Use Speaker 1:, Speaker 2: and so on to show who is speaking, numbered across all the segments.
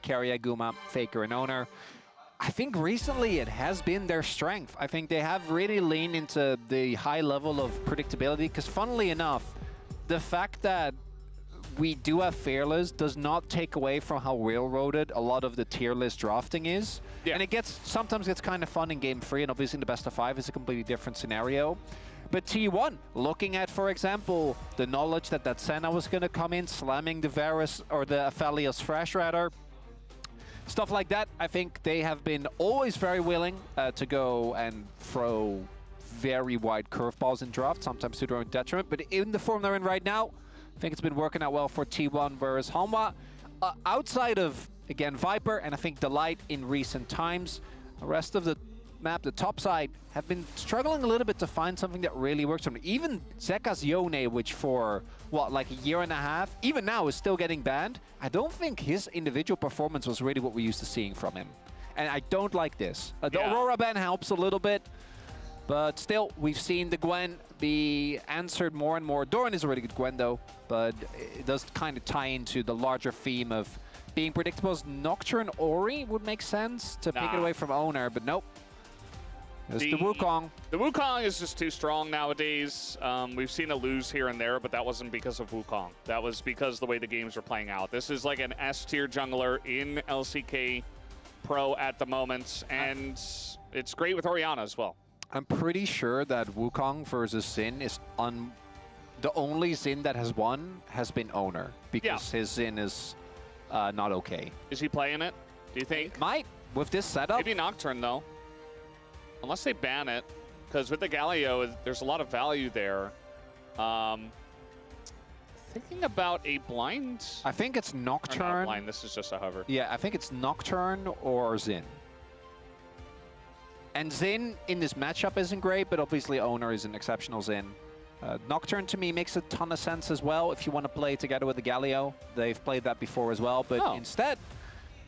Speaker 1: Keria, Guma, Faker, and Owner. I think recently it has been their strength. I think they have really leaned into the high level of predictability, because funnily enough, the fact that we do have Fearless does not take away from how railroaded a lot of the tier list drafting is. Yeah. And it sometimes gets kind of fun in game 3, and obviously in the best of 5 is a completely different scenario. But T1, looking at, for example, the knowledge that Senna was going to come in, slamming the Varus, or the Aphelios Thresh rather, stuff like that, I think they have been always very willing to go and throw very wide curveballs in draft, sometimes to their own detriment. But in the form they're in right now, I think it's been working out well for T1, whereas Hanwha, outside of, again, Viper and I think Delight in recent times, the rest of the map, the top side, have been struggling a little bit to find something that really works for them. Even Zeka's Yone, which for, what, like a year and a half, even now is still getting banned. I don't think his individual performance was really what we're used to seeing from him. And I don't like this. The Aurora ban helps a little bit, but still, we've seen the Gwen be answered more and more. Doran is a really good Gwen, though, but it does kind of tie into the larger theme of being predictable. As Nocturne Ori would make sense to pick it away from Owner, but nope. It's the Wukong.
Speaker 2: The Wukong is just too strong nowadays. We've seen a lose here and there, but that wasn't because of Wukong. That was because the way the games are playing out. This is like an S-tier jungler in LCK Pro at the moment, and it's great with Orianna as well.
Speaker 1: I'm pretty sure that Wukong versus Xin is the only Xin that has won has been Owner, because his Xin is not okay.
Speaker 2: Is he playing it, do you think?
Speaker 1: Might, with this setup.
Speaker 2: Maybe Nocturne, though. Unless they ban it, because with the Galio, there's a lot of value there. Thinking about a blind.
Speaker 1: I think it's Nocturne.
Speaker 2: Not a blind, this is just a hover.
Speaker 1: Yeah, I think it's Nocturne or Xin. And Xin in this matchup isn't great, but obviously Owner is an exceptional Xin. Nocturne to me makes a ton of sense as well if you want to play together with the Galio. They've played that before as well, but instead,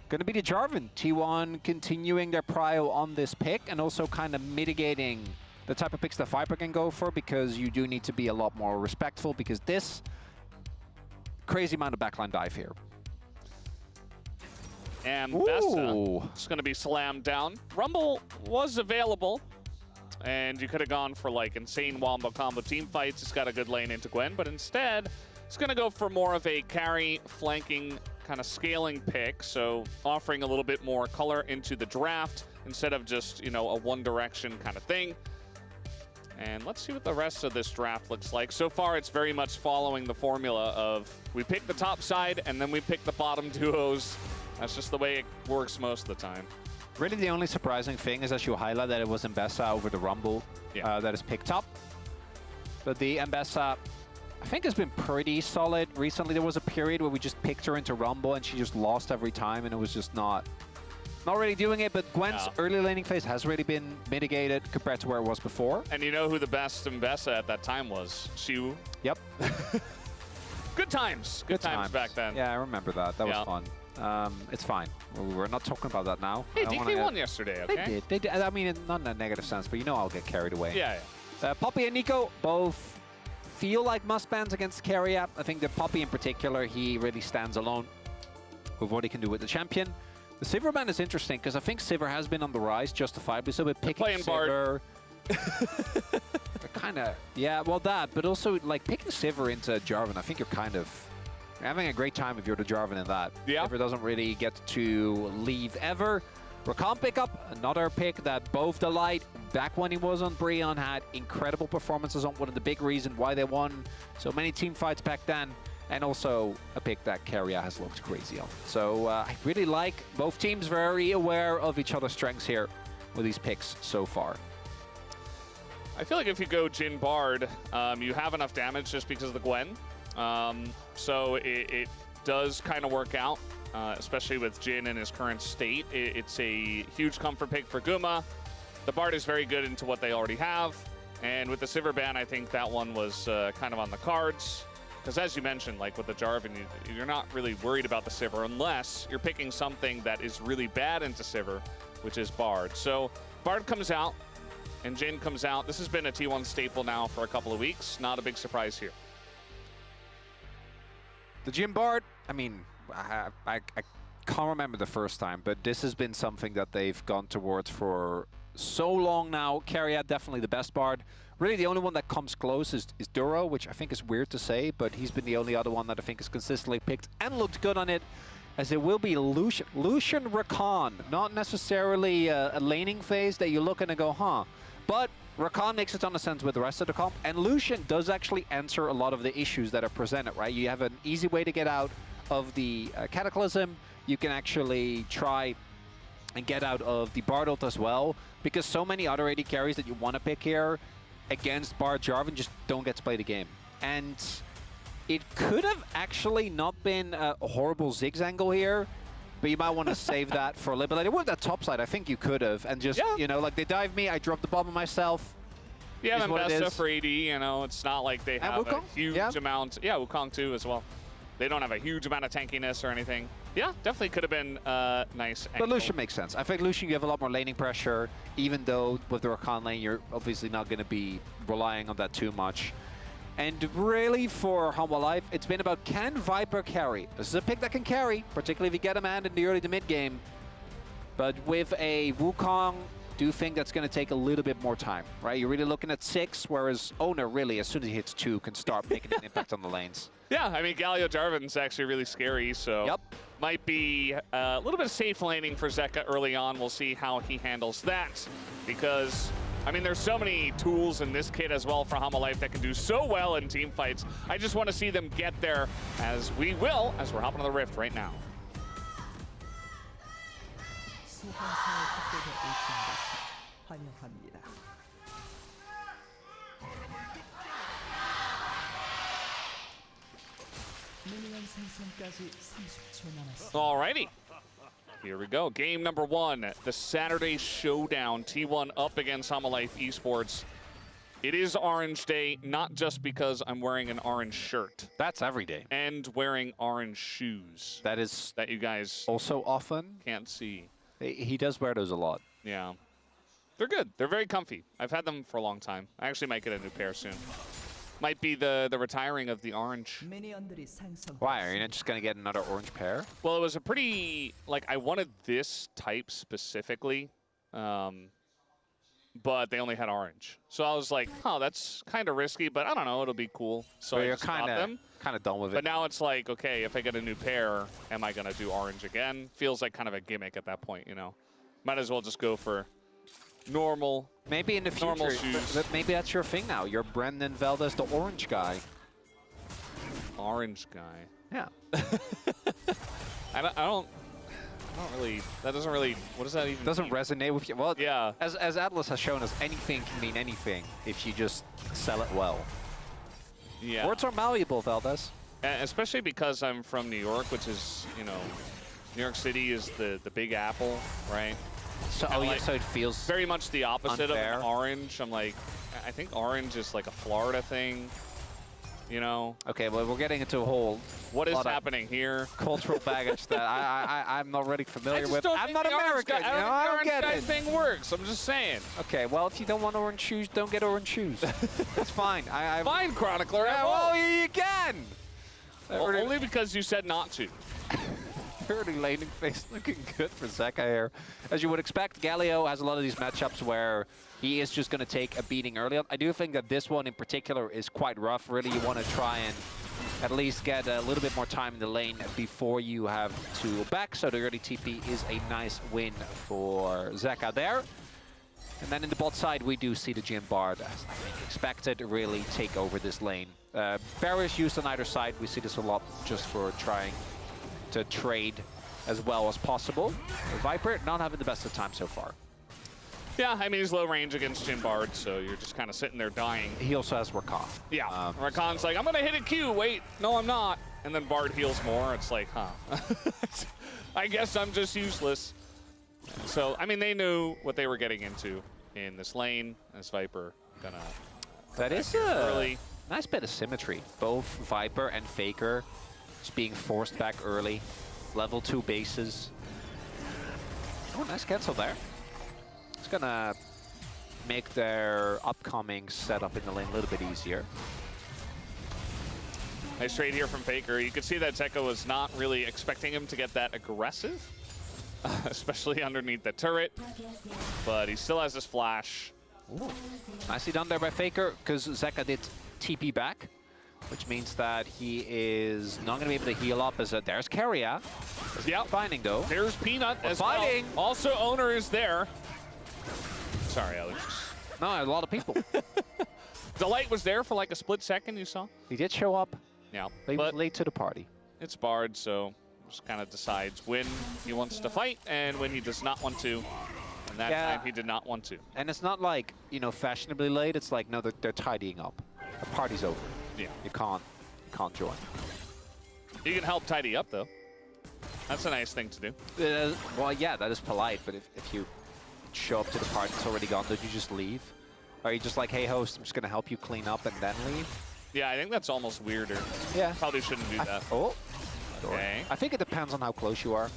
Speaker 1: going to be the Jarvan. T1 continuing their prio on this pick and also kind of mitigating the type of picks that Viper can go for, because you do need to be a lot more respectful, because this crazy amount of backline dive here.
Speaker 2: And Bessa is going to be slammed down. Rumble was available, and you could have gone for like insane wombo combo team fights. It's got a good lane into Gwen, but instead, it's going to go for more of a carry flanking kind of scaling pick, so offering a little bit more color into the draft instead of just, you know, a one direction kind of thing. And let's see what the rest of this draft looks like. So far, it's very much following the formula of we pick the top side and then we pick the bottom duos. That's just the way it works most of the time.
Speaker 1: Really, the only surprising thing is, as you highlight, that it was Mbessa over the Rumble that is picked up. But the Mbessa, I think, has been pretty solid. Recently, there was a period where we just picked her into Rumble and she just lost every time, and it was just not really doing it. But Gwen's early laning phase has really been mitigated compared to where it was before.
Speaker 2: And you know who the best Mbessa at that time was? Xiu.
Speaker 1: Yep.
Speaker 2: Good times. Good times back then.
Speaker 1: Yeah, I remember that. That was fun. It's fine. We're not talking about that now.
Speaker 2: Hey, DK won yesterday, okay?
Speaker 1: They did. I mean, not in a negative sense, but you know I'll get carried away.
Speaker 2: Yeah.
Speaker 1: Poppy and Nico both feel like must-bans against Keria. I think that Poppy in particular, he really stands alone with what he can do with the champion. The Sivir ban is interesting, because I think Sivir has been on the rise, justifiably so, but picking Sivir... kind of... Yeah, well that, but also, like, picking Sivir into Jarvan, I think you're kind of having a great time if you're the Jarvan in that. Sivir doesn't really get to leave ever. Rakan pick up, another pick that both Delight, back when he was on Brionne, had incredible performances on, one of the big reasons why they won so many team fights back then, and also a pick that Keria has looked crazy on. So I really like both teams, very aware of each other's strengths here with these picks so far.
Speaker 2: I feel like if you go Jhin Bard, you have enough damage just because of the Gwen. So it does kind of work out. Especially with Jhin in his current state. It's a huge comfort pick for Guma. The Bard is very good into what they already have. And with the Sivir ban, I think that one was kind of on the cards. Because as you mentioned, like with the Jarvan, you're not really worried about the Sivir unless you're picking something that is really bad into Sivir, which is Bard. So Bard comes out and Jhin comes out. This has been a T1 staple now for a couple of weeks. Not a big surprise here.
Speaker 1: The Jhin Bard, I mean... I can't remember the first time, but this has been something that they've gone towards for so long now. Carriad definitely the best Bard. Really, the only one that comes close is Duro, which I think is weird to say, but he's been the only other one that I think is consistently picked and looked good on it, as it will be Lucian Rakan. Not necessarily a laning phase that you look and go, huh? But Rakan makes a ton of sense with the rest of the comp, and Lucian does actually answer a lot of the issues that are presented, right? You have an easy way to get out of the Cataclysm. You can actually try and get out of the Bard ult as well, because so many other AD carries that you want to pick here against Bard Jarvan just don't get to play the game. And it could have actually not been a horrible Ziggs angle here, but you might want to save that for a little bit later. With that top side, I think you could have, and just, you know, like they dive me, I drop the bomb on myself.
Speaker 2: Yeah, and best stuff for AD, you know, it's not like they have a huge amount. Yeah, Wukong too as well. They don't have a huge amount of tankiness or anything. Yeah, definitely could have been nice.
Speaker 1: But Lucian makes sense. I think Lucian, you have a lot more laning pressure, even though with the Rakan lane, you're obviously not going to be relying on that too much. And really, for Humble Life, it's been about, can Viper carry? This is a pick that can carry, particularly if you get a man in the early to mid game. But with a Wukong, do think that's going to take a little bit more time, right? You're really looking at 6, whereas Owner really, as soon as he hits 2, can start making an impact on the lanes.
Speaker 2: Yeah, I mean, Galio Jarvan's actually really scary, so might be a little bit of safe laning for Zeka early on. We'll see how he handles that, because, I mean, there's so many tools in this kit as well for Humble Life that can do so well in team fights. I just want to see them get there, as we will, as we're hopping on the Rift right now. Alrighty, here we go. Game number 1, the Saturday Showdown. T1 up against Humble Life Esports. It is Orange Day, not just because I'm wearing an orange shirt.
Speaker 1: That's every day.
Speaker 2: And wearing orange shoes.
Speaker 1: That is
Speaker 2: that you guys
Speaker 1: also often
Speaker 2: can't see.
Speaker 1: He does wear those a lot.
Speaker 2: Yeah. They're good. They're very comfy. I've had them for a long time. I actually might get a new pair soon. Might be the retiring of the orange.
Speaker 1: Why? Are you not just going to get another orange pair?
Speaker 2: Well, it was a pretty, like, I wanted this type specifically, but they only had orange. So I was like, oh, that's kind of risky, but I don't know, it'll be cool. So I just got them.
Speaker 1: Kind of done with it.
Speaker 2: But now it's like, okay, if I get a new pair, am I going to do orange again? Feels like kind of a gimmick at that point, you know. Might as well just go for normal.
Speaker 1: Maybe in the future, maybe that's your thing now. You're Brendan Valdez, the orange guy.
Speaker 2: Orange guy.
Speaker 1: Yeah.
Speaker 2: I don't really. That doesn't really. What does that even?
Speaker 1: Doesn't resonate with you. Well,
Speaker 2: yeah.
Speaker 1: As Atlas has shown us, anything can mean anything if you just sell it well.
Speaker 2: Yeah.
Speaker 1: Words are malleable, Valdez.
Speaker 2: And especially because I'm from New York, which is, you know, New York City is the Big Apple, right?
Speaker 1: So, so it feels
Speaker 2: very much the opposite
Speaker 1: unfair.
Speaker 2: of an orange. I'm like, I think orange is like a Florida thing, you know?
Speaker 1: Okay, well, we're getting into a whole...
Speaker 2: What is happening here?
Speaker 1: Cultural baggage that I'm not really familiar with. I'm not American, you know?
Speaker 2: I don't get it. Thing works. I'm just saying.
Speaker 1: Okay, well, if you don't want orange shoes, don't get orange shoes. That's fine.
Speaker 2: Fine, Chronicler.
Speaker 1: Yeah, well, you can.
Speaker 2: Well, only because you said not to.
Speaker 1: Early laning phase looking good for Zeka here. As you would expect, Galio has a lot of these matchups where he is just going to take a beating early on. I do think that this one in particular is quite rough. Really, you want to try and at least get a little bit more time in the lane before you have to back. So the early TP is a nice win for Zeka there. And then in the bot side, we do see the Jhin Bard, as I think expected, really take over this lane. Barriers used on either side. We see this a lot just for trying to trade as well as possible. Viper not having the best of time so far.
Speaker 2: Yeah, I mean, he's low range against Jhin Bard, so you're just kind of sitting there dying.
Speaker 1: He also has Rakan.
Speaker 2: Yeah, Rakan's like, I'm going to hit a Q. Wait, no, I'm not. And then Bard heals more. It's like, huh. I guess I'm just useless. So, I mean, they knew what they were getting into in this lane. As Viper gonna...
Speaker 1: That is a nice bit of symmetry. Both Viper and Faker just being forced back early. Level 2 bases. Oh, nice cancel there. It's gonna make their upcoming setup in the lane a little bit easier.
Speaker 2: Nice trade here from Faker. You could see that Zeka was not really expecting him to get that aggressive, especially underneath the turret. But he still has this flash.
Speaker 1: Ooh. Nicely done there by Faker, because Zeka did TP back, which means that he is not going to be able to heal up. As there's Keria.
Speaker 2: Yep.
Speaker 1: Finding though.
Speaker 2: There's Peanut as
Speaker 1: fighting.
Speaker 2: well. Also, Owner is there. Sorry, Alex.
Speaker 1: No, a lot of people.
Speaker 2: Delight was there for like a split second, you saw?
Speaker 1: He did show up.
Speaker 2: Yeah.
Speaker 1: He was
Speaker 2: But
Speaker 1: late to the party.
Speaker 2: it's Bard, so just kind of decides when he wants to fight and when he does not want to. And that time he did not want to.
Speaker 1: And it's not like, you know, fashionably late. It's like, no, they're tidying up. The party's over.
Speaker 2: Yeah.
Speaker 1: You can't join.
Speaker 2: You can help tidy up, though. That's a nice thing to do.
Speaker 1: Well, yeah, that is polite. But if you show up to the party, it's already gone. Don't you just leave? Or are you just like, hey, host, I'm just going to help you clean up and then leave?
Speaker 2: Yeah, I think that's almost weirder.
Speaker 1: Yeah.
Speaker 2: Probably shouldn't do that.
Speaker 1: Oh.
Speaker 2: Okay.
Speaker 1: I think it depends on how close you are.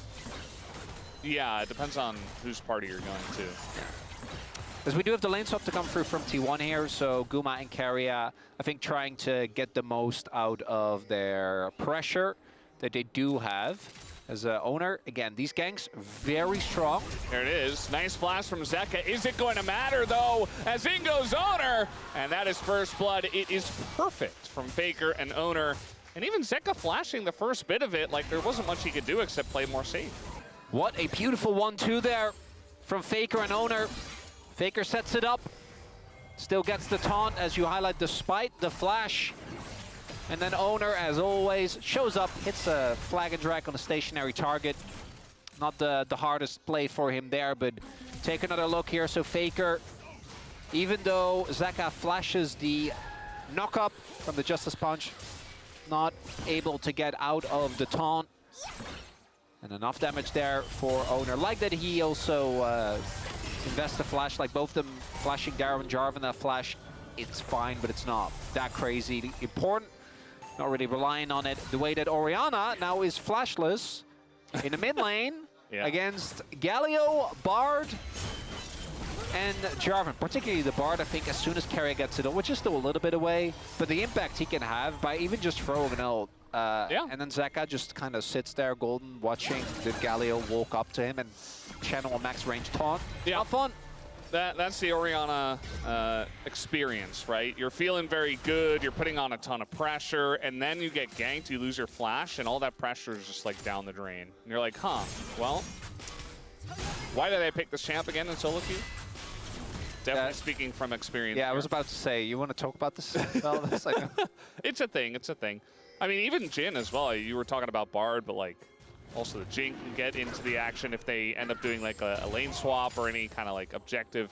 Speaker 2: Yeah, it depends on whose party you're going to.
Speaker 1: As we do have the lane swap to come through from T1 here, so Guma and Keria, I think trying to get the most out of their pressure that they do have. As an owner, again, these ganks very strong.
Speaker 2: There it is. Nice flash from Zeka. Is it going to matter, though, as in goes Owner? And that is first blood. It is perfect from Faker and Owner. And even Zeka flashing the first bit of it, like there wasn't much he could do except play more safe.
Speaker 1: What a beautiful 1-2 there from Faker and Owner. Faker sets it up. Still gets the taunt, as you highlight, despite the flash. And then Owner, as always, shows up, hits a flag and drag on a stationary target. Not the hardest play for him there, but take another look here. So Faker, even though Zeka flashes the knock-up from the Justice Punch, not able to get out of the taunt. And enough damage there for Owner. Like that he also invests the flash, like both of them flashing Darwin Jarvan. That flash, it's fine, but it's not that crazy important. Not really relying on it the way that Orianna now is flashless in the mid lane against Galio, Bard, and Jarvan. Particularly the Bard, I think, as soon as Keria gets it, which is still a little bit away, but the impact he can have by even just throwing an ult. And then Zeka just kind of sits there, golden, watching the Galio walk up to him and channel a max range taunt.
Speaker 2: Yeah.
Speaker 1: Not fun.
Speaker 2: That's the Orianna experience, right? You're feeling very good, you're putting on a ton of pressure, and then you get ganked, you lose your flash, and all that pressure is just like down the drain. And you're like, huh, well, why did I pick this champ again in solo queue? Definitely speaking from experience.
Speaker 1: Yeah,
Speaker 2: here.
Speaker 1: I was about to say, you want to talk about this? Well, it's like,
Speaker 2: it's a thing, it's a thing. I mean, even Jhin as well, you were talking about Bard, but like, also the Jhin can get into the action if they end up doing like a lane swap or any kind of like objective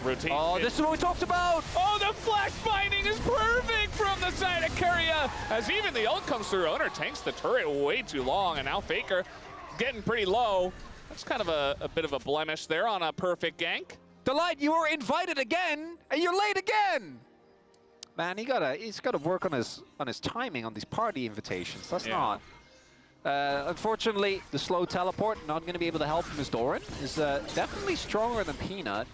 Speaker 2: rotation.
Speaker 1: oh, this is what we talked about!
Speaker 2: Oh, the flash binding is perfect from the side of Keria. As even the ult comes through, Owner tanks the turret way too long, and now Faker getting pretty low. That's kind of a bit of a blemish there on a perfect gank.
Speaker 1: Delight, you were invited again, and you're late again! Man, he's gotta work on his timing on these party invitations. That's not. Unfortunately, the slow teleport, not going to be able to help him as Doran is definitely stronger than Peanut.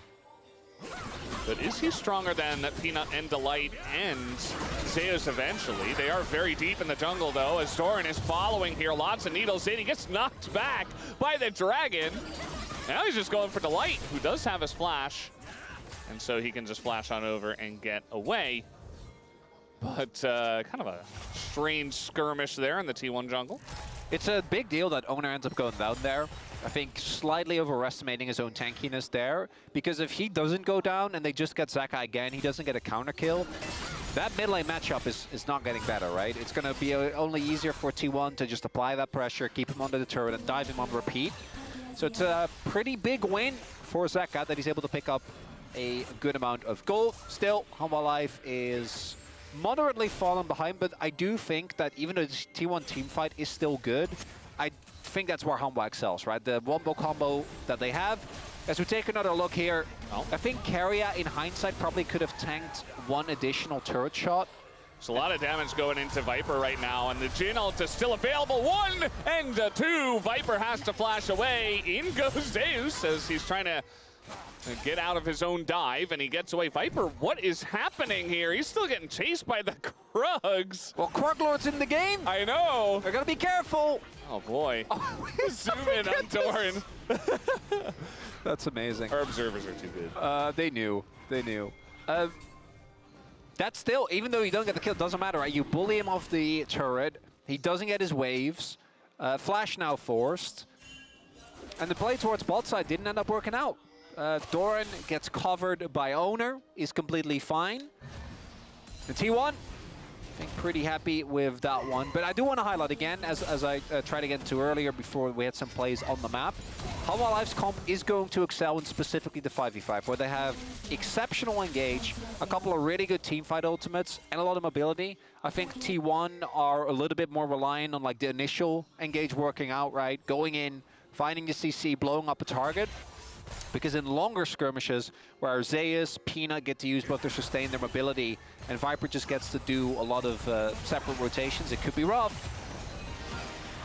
Speaker 2: But is he stronger than Peanut and Delight and Zeus eventually? They are very deep in the jungle, though, as Doran is following here. Lots of needles in. He gets knocked back by the dragon. Now he's just going for Delight, who does have his flash. And so he can just flash on over and get away. But kind of a strange skirmish there in the T1 jungle.
Speaker 1: It's a big deal that Owner ends up going down there. I think slightly overestimating his own tankiness there. Because if he doesn't go down and they just get Zeka again, he doesn't get a counter kill. That mid lane matchup is not getting better, right? It's going to be only easier for T1 to just apply that pressure, keep him under the turret, and dive him on repeat. So it's a pretty big win for Zeka that he's able to pick up a good amount of gold. Still, Humble Life is moderately fallen behind, but I do think that even though the T1 team fight is still good, I think that's where Humble excels, right? The wombo combo that they have. As we take another look here, I think Keria, in hindsight, probably could have tanked one additional turret shot.
Speaker 2: There's a lot of damage going into Viper right now, and the Jhin ult is still available. 1 and 2. Viper has to flash away. In goes Zeus as he's trying to And get out of his own dive, and he gets away. Viper, what is happening here? He's still getting chased by the Krugs.
Speaker 1: Well, Kruglord's in the game.
Speaker 2: I know.
Speaker 1: They're gonna be careful.
Speaker 2: Oh boy. Zoom in on Doran.
Speaker 1: That's amazing.
Speaker 2: Our observers are too good.
Speaker 1: They knew. They knew. That still, even though you don't get the kill, doesn't matter, right? You bully him off the turret. He doesn't get his waves. Flash now forced. And the play towards bot side didn't end up working out. Doran gets covered by Owner, is completely fine. The T1, I think pretty happy with that one. But I do want to highlight again, as I tried to get into earlier before we had some plays on the map, Half-Life's comp is going to excel in specifically the 5v5, where they have exceptional engage, a couple of really good teamfight ultimates, and a lot of mobility. I think T1 are a little bit more reliant on like the initial engage working out, right? Going in, finding the CC, blowing up a target. Because in longer skirmishes, where Zeus, Peanut get to use both their sustain, their mobility, and Viper just gets to do a lot of separate rotations, it could be rough.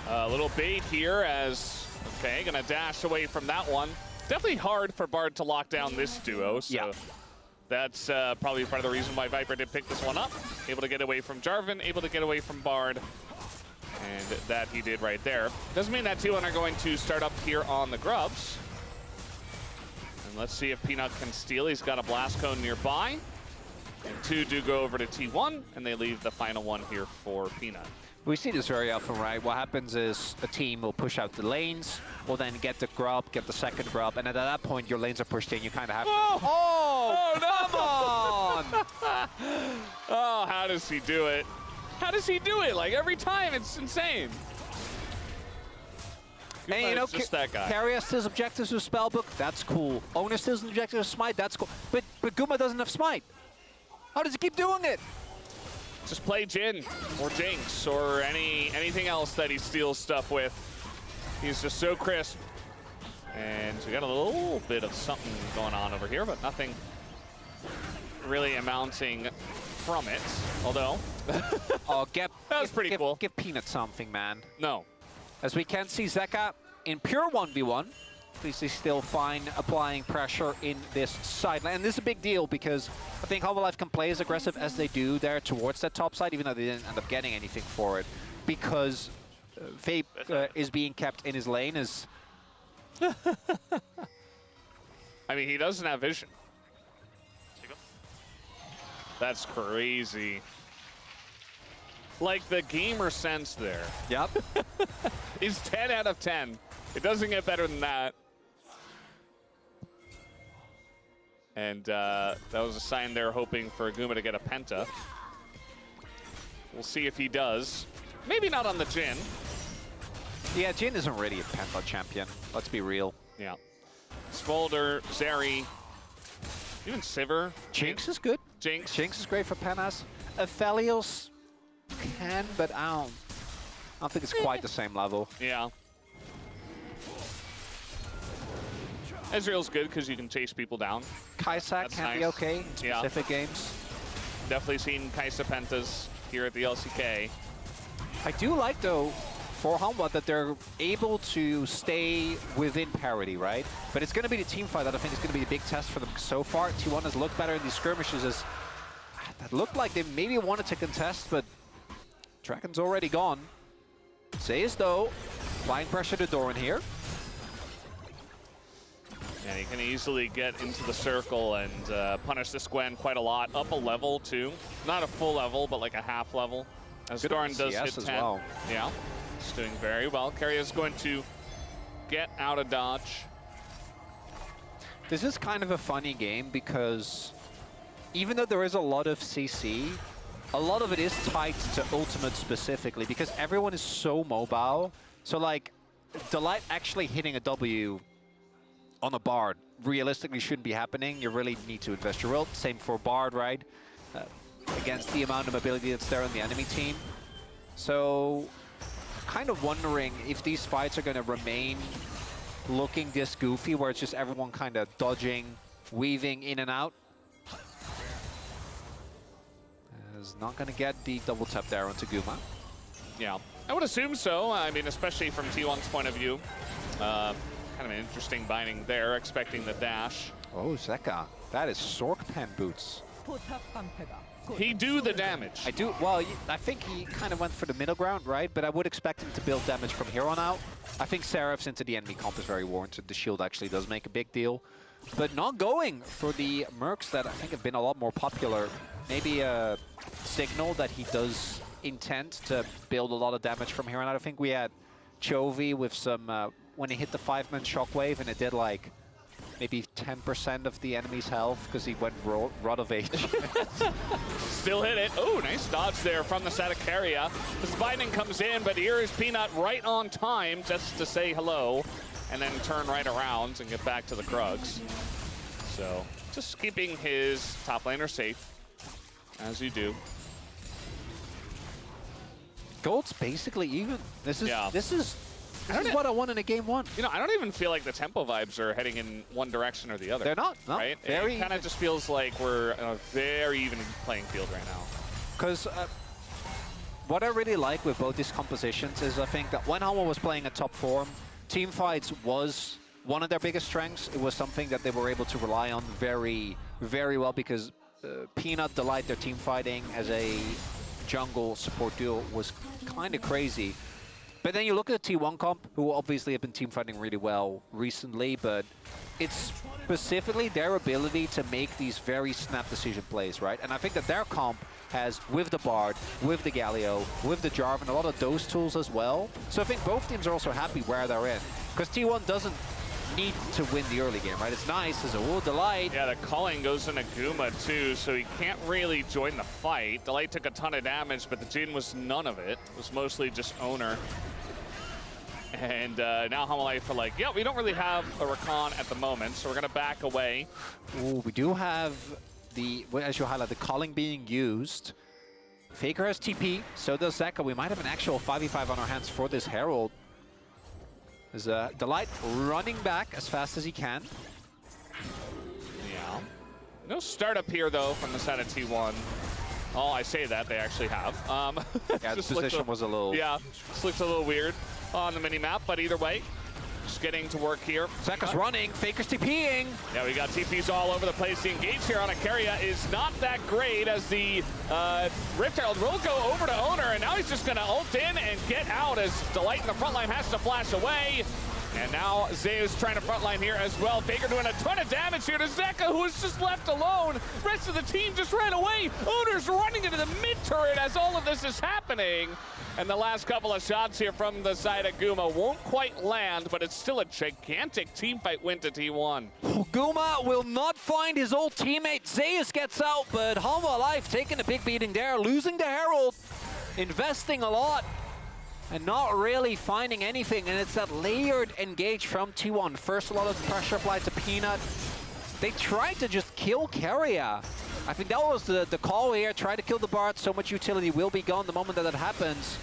Speaker 2: A little bait here as, okay, gonna dash away from that one. Definitely hard for Bard to lock down this duo, so
Speaker 1: yeah.
Speaker 2: That's probably part of the reason why Viper did pick this one up. Able to get away from Jarvan, able to get away from Bard, and that he did right there. Doesn't mean that T1 are going to start up here on the Grubs. And let's see if Peanut can steal. He's got a blast cone nearby. And two do go over to T1, and they leave the final one here for Peanut.
Speaker 1: We see this very often, right? What happens is a team will push out the lanes, will then get the grub, get the second grub, and at that point your lanes are pushed in. You kind of have to...
Speaker 2: Oh, no! Come on! Oh, how does he do it? How does he do it? Like, every time, it's insane.
Speaker 1: And you know,
Speaker 2: just that guy.
Speaker 1: Carrier steals objectives with Spellbook, that's cool. Owner steals objectives with Smite, that's cool. But Guma doesn't have Smite. How does he keep doing it?
Speaker 2: Just play Jhin or Jinx or anything else that he steals stuff with. He's just so crisp. And we got a little bit of something going on over here, but nothing really amounting from it. Although,
Speaker 1: Oh,
Speaker 2: that was pretty cool.
Speaker 1: Give Peanut something, man.
Speaker 2: No.
Speaker 1: As we can see, Zeka in pure 1v1. He's still fine applying pressure in this side lane. And this is a big deal because I think Half-Life can play as aggressive as they do there towards that top side, even though they didn't end up getting anything for it. Because Fape is being kept in his lane is...
Speaker 2: I mean, he doesn't have vision. That's crazy. Like, the gamer sense there.
Speaker 1: Yep.
Speaker 2: He's 10 out of 10. It doesn't get better than that. And that was a sign they're hoping for Guma to get a penta. We'll see if he does. Maybe not on the Jhin.
Speaker 1: Yeah, Jhin isn't really a penta champion. Let's be real.
Speaker 2: Yeah. Smolder, Zeri, even Sivir.
Speaker 1: Jinx is good.
Speaker 2: Jinx.
Speaker 1: Jinx is great for Penas. Aphelios can, but I don't think it's quite the same level.
Speaker 2: Yeah. Ezreal's good because you can chase people down.
Speaker 1: Kai'Sa can be okay in specific games.
Speaker 2: Definitely seen Kai'Sa pentas here at the LCK.
Speaker 1: I do like, though, for Humble that they're able to stay within parity, right? But it's going to be the team fight that I think is going to be a big test for them so far. T1 has looked better in these skirmishes as that looked like they maybe wanted to contest, but Dragon's already gone. Zeus, though, applying pressure to Doran here.
Speaker 2: Yeah, he can easily get into the circle and punish this Gwen quite a lot. Up a level, too. Not a full level, but like a half level. As Doran does hit 10.
Speaker 1: Well.
Speaker 2: Yeah, he's doing very well. Carrier's going to get out of dodge.
Speaker 1: This is kind of a funny game because even though there is a lot of CC, a lot of it is tied to ultimate specifically because everyone is so mobile. So like, Delight actually hitting a W on a Bard realistically shouldn't be happening. You really need to invest your ult. Same for Bard, right? Against the amount of mobility that's there on the enemy team. So, kind of wondering if these fights are going to remain looking this goofy, where it's just everyone kind of dodging, weaving in and out. Is not going to get the double tap there onto Guma.
Speaker 2: Yeah, I would assume so. I mean, especially from T1's point of view. kind of an interesting binding there, expecting the dash.
Speaker 1: Oh, Zeka. That is Sork Pen boots.
Speaker 2: He do the damage.
Speaker 1: I do. Well, I think he kind of went for the middle ground, right? But I would expect him to build damage from here on out. I think Seraphs into the enemy comp is very warranted. The shield actually does make a big deal. But not going for the Mercs that I think have been a lot more popular. Maybe a signal that he does intend to build a lot of damage from here on out. I think we had Chovy with some, when he hit the 5-man shockwave and it did like maybe 10% of the enemy's health because he went Rod of Age.
Speaker 2: Still hit it. Oh, nice dodge there from the Satacaria. This binding comes in, but here is Peanut right on time just to say hello and then turn right around and get back to the Krugs. So just keeping his top laner safe, as you do.
Speaker 1: Gold's basically even. This is what I want in a game one.
Speaker 2: You know, I don't even feel like the tempo vibes are heading in one direction or the other.
Speaker 1: They're not. No,
Speaker 2: right?
Speaker 1: Very
Speaker 2: it kind of just feels like we're in a very even playing field right now.
Speaker 1: Because what I really like with both these compositions is I think that when Hanwha was playing at top form, team fights was one of their biggest strengths. It was something that they were able to rely on very, very well because Peanut, Delight, their team fighting as a jungle support duo was kind of crazy. But then you look at the T1 comp, who obviously have been team fighting really well recently, but it's specifically their ability to make these very snap decision plays, right? And I think that their comp has, with the Bard, with the Galio, with the Jarvan, a lot of those tools as well. So I think both teams are also happy where they're in. Because T1 doesn't need to win the early game, right? It's nice as a Delight.
Speaker 2: Yeah, the calling goes into Guma too, so he can't really join the fight. Delight took a ton of damage, but the Jhin was none of it. It was mostly just Owner. And now Hanwha are like, yeah, we don't really have a Rakan at the moment, so we're going to back away.
Speaker 1: Ooh, we do have the, as you highlight, the calling being used. Faker has TP, so does Zeka. We might have an actual 5v5 on our hands for this Herald. There's Delight running back as fast as he can.
Speaker 2: Yeah. No startup here, though, from the side of T1. Oh, I say that, they actually have.
Speaker 1: Yeah, the position was a little...
Speaker 2: Yeah, this looks a little weird on the mini-map, but either way, just getting to work here.
Speaker 1: Zeka's running, Faker's TPing.
Speaker 2: Yeah, we got TPs all over the place. The engage here on Acaria is not that great as the Rift Herald will go over to Owner, and now he's just going to ult in and get out as Delight in the front line has to flash away. And now Zeus trying to frontline here as well. Faker doing a ton of damage here to Zeka, who is just left alone. Rest of the team just ran away. Owner's running into the mid-turret as all of this is happening. And the last couple of shots here from the side of Guma won't quite land, but it's still a gigantic teamfight win to T1.
Speaker 1: Guma will not find his old teammate. Zeus gets out, but Hanwha Life taking a big beating there, losing the Herald, investing a lot, and not really finding anything. And it's that layered engage from T1. First, a lot of pressure applied to Peanut. They tried to just kill Keria. I think that was the call here. Try to kill the Bard. So much utility will be gone the moment that happens.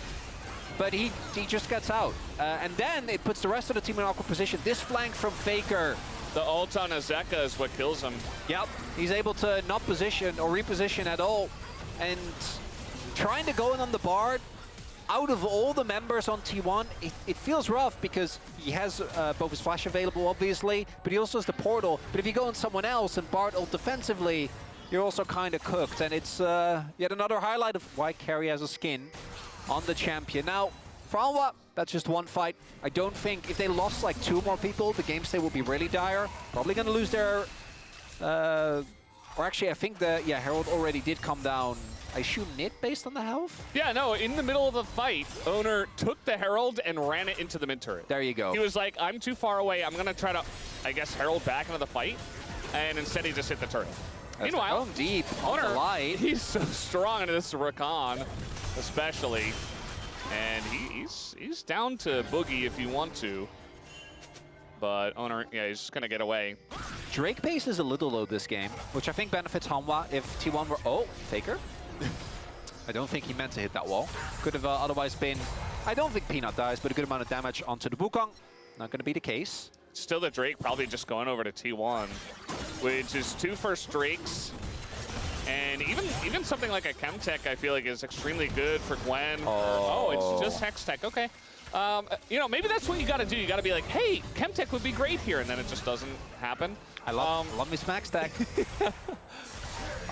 Speaker 1: But he just gets out. And then it puts the rest of the team in an awkward position. This flank from Faker.
Speaker 2: The ult on Azeka is what kills him.
Speaker 1: Yep. He's able to not position or reposition at all. And trying to go in on the Bard, out of all the members on T1, it feels rough because he has both his flash available, obviously, but he also has the portal. But if you go on someone else and Bard ult defensively, you're also kind of cooked. And it's yet another highlight of why Keria has a skin on the champion. Now, for Hanwha, that's just one fight. I don't think if they lost like 2 more people, the game state will be really dire. Probably going to lose their... or actually, I think the Herald already did come down. I assume Nit based on the health?
Speaker 2: Yeah, no, in the middle of the fight, Owner took the Herald and ran it into the mid turret.
Speaker 1: There you go.
Speaker 2: He was like, I'm too far away. I'm going to try to, I guess, Herald back into the fight. And instead, he just hit the turret.
Speaker 1: That's
Speaker 2: Meanwhile,
Speaker 1: going deep
Speaker 2: Owner,
Speaker 1: light.
Speaker 2: He's so strong into this Rakan, especially. And he's down to Boogie if you want to. But Owner, yeah, he's just going to get away.
Speaker 1: Drake pace is a little low this game, which I think benefits Hanwha if T1 were... Oh, Faker? I don't think he meant to hit that wall. Could have otherwise been... I don't think Peanut dies, but a good amount of damage onto the Wukong. Not going to be the case.
Speaker 2: Still the Drake probably just going over to T1, which is 2 first Drakes. And even something like a Chemtech, I feel like, is extremely good for Gwen.
Speaker 1: Oh,
Speaker 2: it's just Hextech. Okay. You know, maybe that's what you got to do. You got to be like, hey, Chemtech would be great here, and then it just doesn't happen.
Speaker 1: I love me smack stack.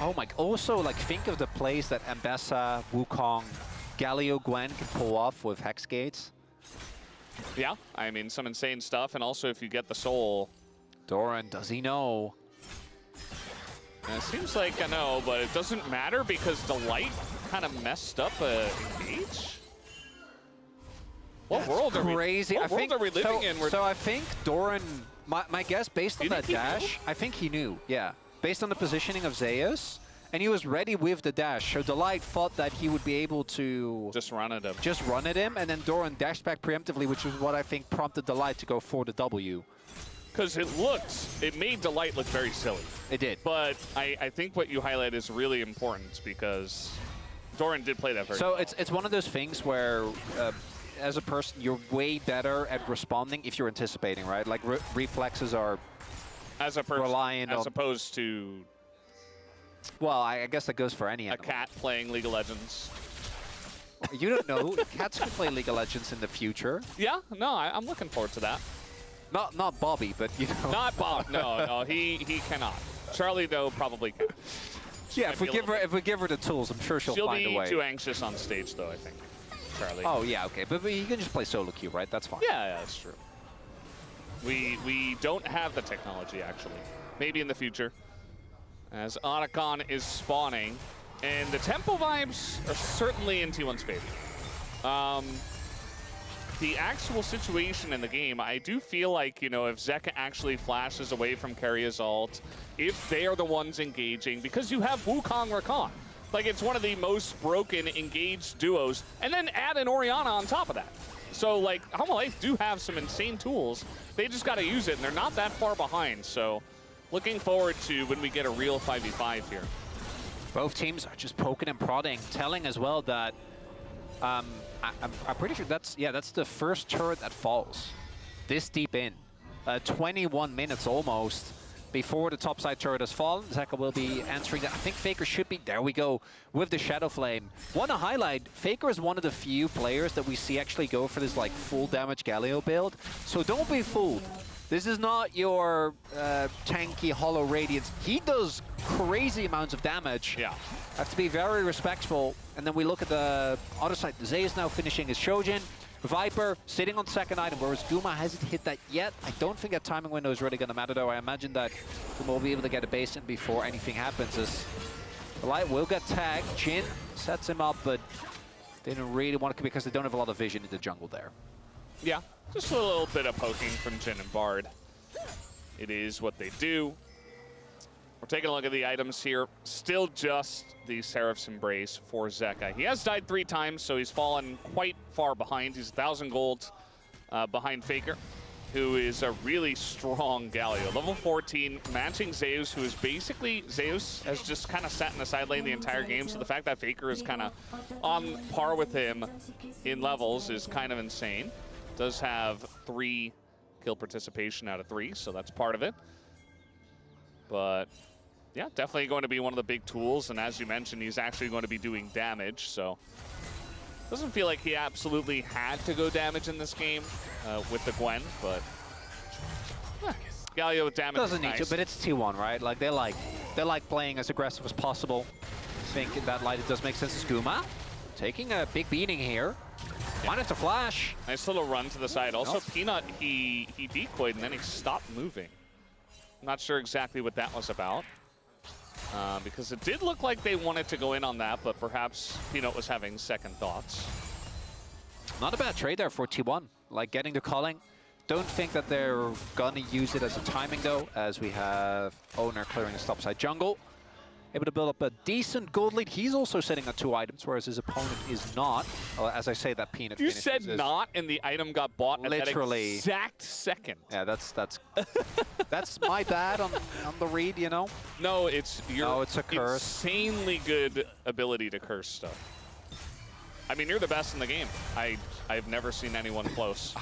Speaker 1: Oh my! Also, like, think of the plays that Ambessa, Wukong, Galio, Gwen can pull off with Hex Gates.
Speaker 2: Yeah, I mean, some insane stuff, and also if you get the soul.
Speaker 1: Doran, does he know?
Speaker 2: It seems like I know, but it doesn't matter because the light kind of messed up Engage. What world are we?
Speaker 1: Crazy.
Speaker 2: What world are we living in?
Speaker 1: So I think Doran, my guess based on that dash, I think he knew. Yeah, based on the positioning of Zeus, and he was ready with the dash. So Delight thought that he would be able to
Speaker 2: just run at him.
Speaker 1: Just run at him, and then Doran dashed back preemptively, which is what I think prompted Delight to go for the W.
Speaker 2: Because it made Delight look very silly.
Speaker 1: It did.
Speaker 2: But I think what you highlight is really important because Doran did play that very
Speaker 1: well.
Speaker 2: So
Speaker 1: it's one of those things where, as a person, you're way better at responding if you're anticipating, right? Like reflexes are
Speaker 2: as a person,
Speaker 1: reliant
Speaker 2: as
Speaker 1: on,
Speaker 2: opposed to.
Speaker 1: Well, I guess that goes for any animal.
Speaker 2: A cat playing League of Legends.
Speaker 1: You don't know. Cats can play League of Legends in the future.
Speaker 2: Yeah, no, I'm looking forward to that.
Speaker 1: Not Bobby, but you know.
Speaker 2: Not Bob. No, he cannot. Charlie though probably can.
Speaker 1: Yeah, if we give her the tools, I'm sure she'll find a way.
Speaker 2: She'll be too anxious on stage though, I think. Charlie.
Speaker 1: Oh yeah, okay, but you can just play solo queue, right? That's fine.
Speaker 2: Yeah, that's true. We don't have the technology actually. Maybe in the future, as Otacon is spawning, and the tempo vibes are certainly in T1's favor. The actual situation in the game, I do feel like, you know, if Zeka actually flashes away from Karia's ult, if they are the ones engaging, because you have Wukong Rakan. Like, it's one of the most broken engaged duos, and then add an Orianna on top of that. So, like, Homa Life do have some insane tools. They just got to use it, and they're not that far behind. So, looking forward to when we get a real 5v5 here.
Speaker 1: Both teams are just poking and prodding, telling as well that I'm pretty sure that's the first turret that falls this deep in. 21 minutes almost before the topside turret has fallen. Zeka will be answering that. I think Faker should be, there we go, with the Shadow Flame. Want to highlight, Faker is one of the few players that we see actually go for this like full damage Galio build. So don't be fooled. This is not your tanky Hollow Radiance. He does crazy amounts of damage.
Speaker 2: Yeah.
Speaker 1: Have to be very respectful. And then we look at the other side. Zay is now finishing his Shojin. Viper sitting on second item, whereas Guma hasn't hit that yet. I don't think that timing window is really going to matter, though. I imagine that Guma will be able to get a base in before anything happens. As the Light will get tagged. Jhin sets him up, but they didn't really want to, because they don't have a lot of vision in the jungle there.
Speaker 2: Yeah, just a little bit of poking from Jhin and Bard. It is what they do. We're taking a look at the items here. Still just the Seraph's Embrace for Zeka. He has died 3 times, so he's fallen quite far behind. He's 1,000 gold behind Faker, who is a really strong Galio. Level 14, matching Zeus, who is basically, Zeus has just kind of sat in the side lane the entire game, so the fact that Faker is kind of on par with him in levels is kind of insane. Does have 3 kill participation out of 3, so that's part of it. But yeah, definitely going to be one of the big tools, and as you mentioned, he's actually going to be doing damage, so doesn't feel like he absolutely had to go damage in this game with the Gwen, but Galio with damage
Speaker 1: doesn't need
Speaker 2: nice.
Speaker 1: to, but it's T1, right? Like they like playing as aggressive as possible. I think in that light it does make sense. As Guma taking a big beating here. Yeah. Might have to flash.
Speaker 2: Nice little run to the side. Also, Peanut, he decoyed and then he stopped moving. I'm not sure exactly what that was about. Because it did look like they wanted to go in on that, but perhaps Peanut was having second thoughts.
Speaker 1: Not a bad trade there for T1. Like getting the calling. Don't think that they're gonna use it as a timing though, as we have Owner clearing the topside jungle. Able to build up a decent gold lead. He's also sitting on 2 items, whereas his opponent is not. As I say, that Peanut.
Speaker 2: You said not, and the item got bought
Speaker 1: literally
Speaker 2: at that exact second.
Speaker 1: Yeah, that's my bad on the read, you know.
Speaker 2: No, it's your
Speaker 1: it's a curse.
Speaker 2: Insanely good ability to curse stuff. I mean, you're the best in the game. I've never seen anyone close.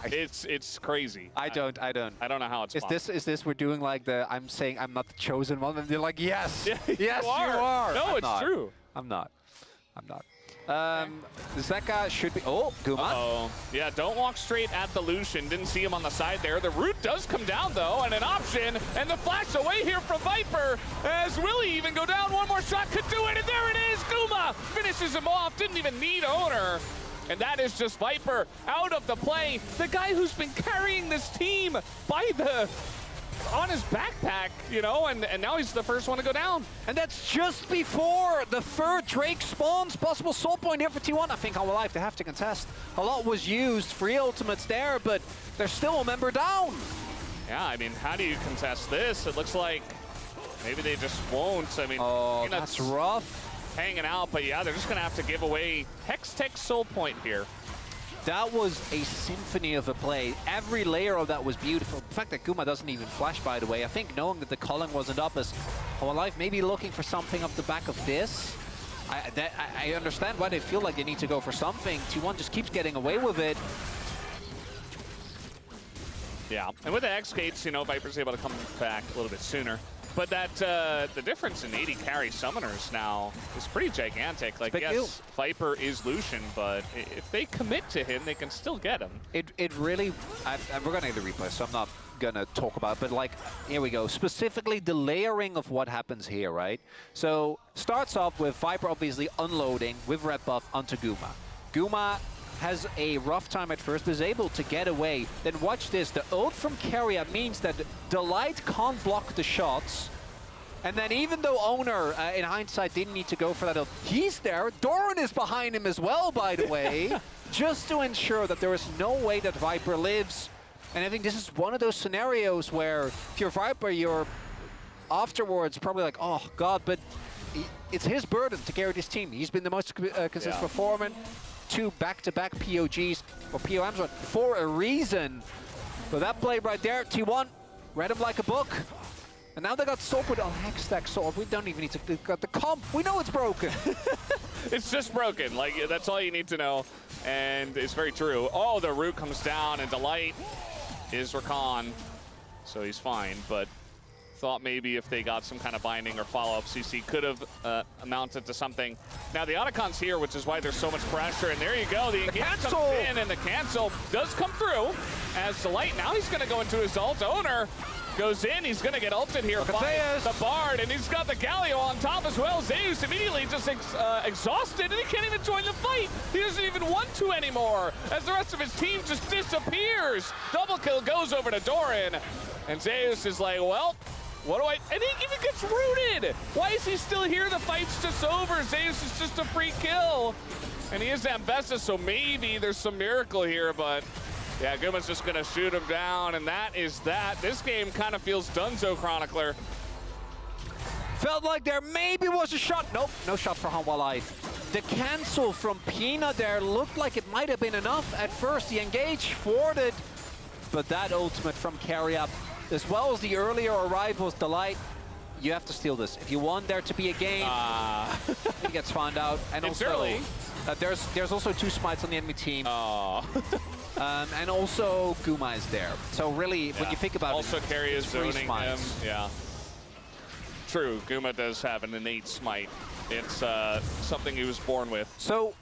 Speaker 2: It's crazy.
Speaker 1: I don't
Speaker 2: know how it's possible.
Speaker 1: Is this we're doing like the I'm saying I'm not the chosen one, and they're like, yes, yes, you are.
Speaker 2: No, it's true.
Speaker 1: I'm not. Zeka should be... Oh, Guma.
Speaker 2: Uh-oh. Yeah, don't walk straight at the Lucian. Didn't see him on the side there. The root does come down, though, and an option. And the flash away here from Viper. As Willie even go down. One more shot could do it, and there it is. Guma finishes him off. Didn't even need Owner. And that is just Viper out of the play. The guy who's been carrying this team on his backpack, you know, and now he's the first one to go down.
Speaker 1: And that's just before the third Drake spawns. Possible soul point here for T1. I think HLE they have to contest. A lot was used, 3 ultimates there, but there's still a member down.
Speaker 2: Yeah, I mean, how do you contest this? It looks like maybe they just won't. I mean,
Speaker 1: oh, that's rough.
Speaker 2: Hanging out, but yeah, they're just gonna have to give away Hextech soul point here.
Speaker 1: That was a symphony of a play. Every layer of that was beautiful. The fact that Guma doesn't even flash, by the way, I think knowing that the culling wasn't up as HLE maybe looking for something off the back of this. I understand why they feel like they need to go for something. T1 just keeps getting away with it.
Speaker 2: Yeah, and with the X-Gates, you know, Viper's able to come back a little bit sooner. But that the difference in 80 carry summoners now is pretty gigantic. Like, yes, Viper is Lucian, but if they commit to him, they can still get him.
Speaker 1: It really... we're going to get the replay, so I'm not going to talk about it. But, like, here we go. Specifically, the layering of what happens here, right? So, starts off with Viper obviously unloading with red buff onto Guma. Guma has a rough time at first, but is able to get away. Then watch this, the ult from Keria means that Delight can't block the shots. And then even though Owner, in hindsight, didn't need to go for that ult, he's there. Doran is behind him as well, by the way, just to ensure that there is no way that Viper lives. And I think this is one of those scenarios where if you're Viper, you're afterwards probably like, oh God, but it's his burden to carry this team. He's been the most consistent performer. 2 back-to-back POGs, or POMs, for a reason. But that play right there, T1, read him like a book. And now they got Sword with Hextech Sword. We don't even need to, they've got the comp. We know it's broken.
Speaker 2: It's just broken. Like, that's all you need to know. And it's very true. Oh, the root comes down, and Delight is Rakan. So he's fine, but thought maybe if they got some kind of binding or follow-up, CC could have amounted to something. Now the Otacon's here, which is why there's so much pressure, and there you go, the engage comes in, and the cancel does come through as Delight. Now he's gonna go into his ult. Owner goes in, he's gonna get ulted here by the Bard, and he's got the Galio on top as well. Zeus immediately just exhausted, and he can't even join the fight. He doesn't even want to anymore, as the rest of his team just disappears. Double kill goes over to Doran, and Zeus is like, well, what do I... And he even gets rooted! Why is he still here? The fight's just over. Zeus is just a free kill. And he is Ambessa, so maybe there's some miracle here, but... Yeah, Guma's just gonna shoot him down, and that is that. This game kind of feels donezo, Chronicler.
Speaker 1: Felt like there maybe was a shot. Nope, no shot for HLE. The cancel from Pina there looked like it might have been enough at first. The engage thwarted, but that ultimate from Keria, as well as the earlier arrivals, Delight, you have to steal this. If you want there to be a game, he gets found out. And
Speaker 2: it's
Speaker 1: also,
Speaker 2: early.
Speaker 1: There's also 2 smites on the enemy team. And also Guma is there. So really, when you think about
Speaker 2: also
Speaker 1: it,
Speaker 2: Keria is zoning him.
Speaker 1: Smites.
Speaker 2: Yeah. True, Guma does have an innate smite. It's something he was born with.
Speaker 1: So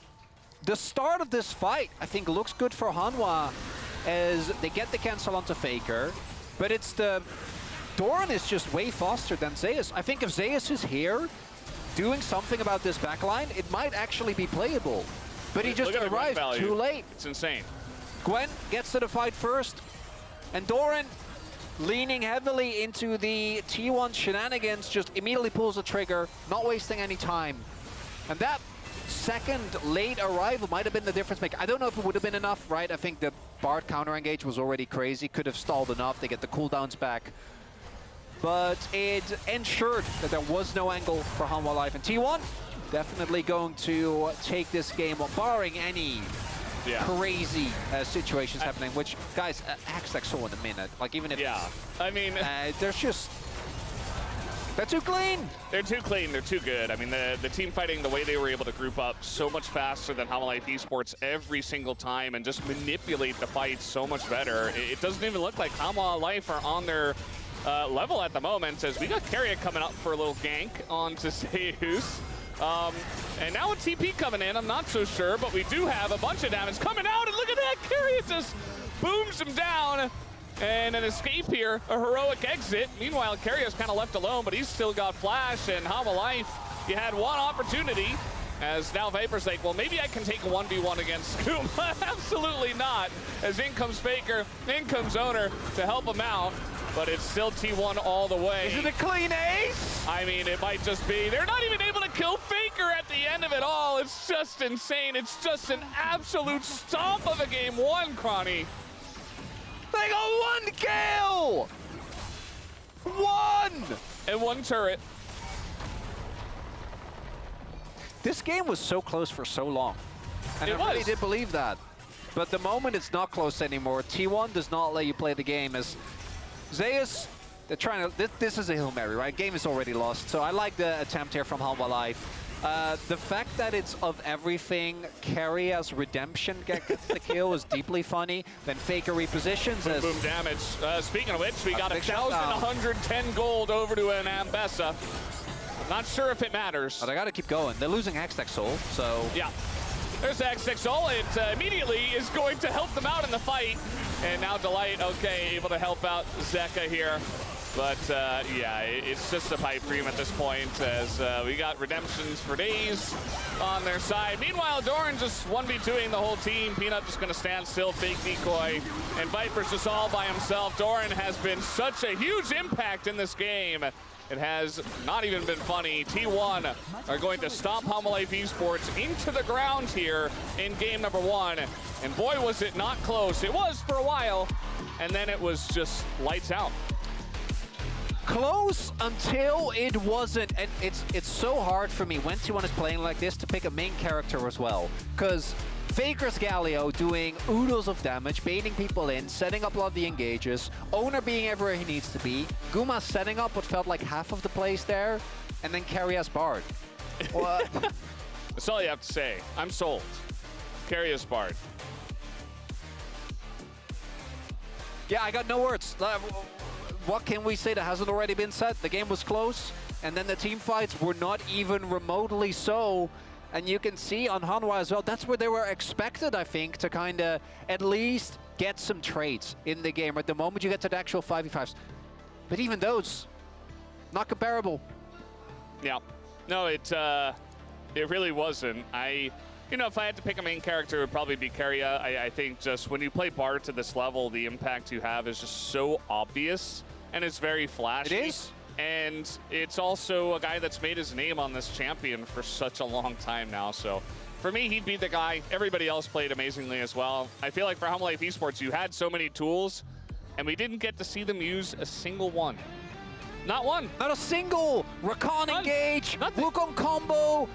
Speaker 1: the start of this fight, I think, looks good for Hanwha as they get the cancel onto Faker. But it's the... Doran is just way faster than Zeus. I think if Zeus is here, doing something about this backline, it might actually be playable. But he just arrived too late.
Speaker 2: It's insane.
Speaker 1: Gwen gets to the fight first. And Doran, leaning heavily into the T1 shenanigans, just immediately pulls the trigger, not wasting any time. And that second late arrival might have been the difference maker. I don't know if it would have been enough, right? I think the Bard counter engage was already crazy, could have stalled enough. They get the cooldowns back. But it ensured that there was no angle for HLE. And T1 definitely going to take this game, barring any crazy situations happening, which, guys, Hextech saw in a minute. Like, even if...
Speaker 2: Yeah, I mean...
Speaker 1: there's just... They're too clean.
Speaker 2: They're too clean. They're too good. I mean, the team fighting, the way they were able to group up so much faster than HLE Esports every single time and just manipulate the fight so much better. It doesn't even look like HLE are on their level at the moment, as we got Keria coming up for a little gank onto Zeus. And now a TP coming in, I'm not so sure, but we do have a bunch of damage coming out, and look at that, Carrier just booms him down. And an escape here, a heroic exit. Meanwhile, Carrier's kind of left alone, but he's still got Flash and Hama Life. You had one opportunity, as now Viper's like, well, maybe I can take a 1v1 against Scoom. Absolutely not, as in comes Faker, in comes Owner to help him out. But it's still T1 all the way.
Speaker 1: Is it a clean ace?
Speaker 2: I mean, it might just be. They're not even able to kill Faker at the end of it all. It's just insane. It's just an absolute stomp of a game one, Cronny.
Speaker 1: They got 1 kill! 1!
Speaker 2: And 1 turret.
Speaker 1: This game was so close for so long. And
Speaker 2: It
Speaker 1: I really
Speaker 2: was.
Speaker 1: did believe that. But the moment it's not close anymore, T1 does not let you play the game. As Zeus, they're trying to, this is a Hail Mary, right? Game is already lost. So I like the attempt here from Hama Life. The fact that it's of everything, Carry as redemption gets the kill is deeply funny. Then Faker repositions as...
Speaker 2: Boom damage. Speaking of which, we got
Speaker 1: big shutdown.
Speaker 2: 1,110 gold over to an Ambessa. I'm not sure if it matters.
Speaker 1: But I gotta keep going. They're losing Hextech Soul, so...
Speaker 2: Yeah. There's the X6 Soul. It immediately is going to help them out in the fight. And now Delight, okay, able to help out Zeka here. But yeah, it's just a pipe dream at this point, as we got redemptions for days on their side. Meanwhile, Doran just 1v2ing the whole team. Peanut just gonna stand still, fake decoy, and Viper's just all by himself. Doran has been such a huge impact in this game. It has not even been funny. T1 are going to stomp Hama Life Esports into the ground here in game number 1. And boy, was it not close. It was for a while, and then it was just lights out.
Speaker 1: Close until it wasn't, and it's so hard for me when T1 is playing like this to pick a main character as well, because Faker's Galio doing oodles of damage, baiting people in, setting up a lot of the engages, Owner being everywhere he needs to be, Guma setting up what felt like half of the plays there, and then Carry as Bard. What?
Speaker 2: That's all you have to say. I'm sold. Carry as Bard.
Speaker 1: Yeah, I got no words. What can we say that hasn't already been said? The game was close, and then the team fights were not even remotely so. And you can see on Hanwha as well, that's where they were expected, I think, to kind of at least get some trades in the game. At the moment you get to the actual 5v5s. But even those, not comparable.
Speaker 2: Yeah. No, it really wasn't. You know, if I had to pick a main character, it would probably be Keria. I think just when you play Bard to this level, the impact you have is just so obvious, and it's very flashy.
Speaker 1: It is.
Speaker 2: And it's also a guy that's made his name on this champion for such a long time now. So for me, he'd be the guy. Everybody else played amazingly as well. I feel like for Hama Life Esports, you had so many tools, and we didn't get to see them use a single one. Not one.
Speaker 1: Not a single Rakan engage, Wukong combo.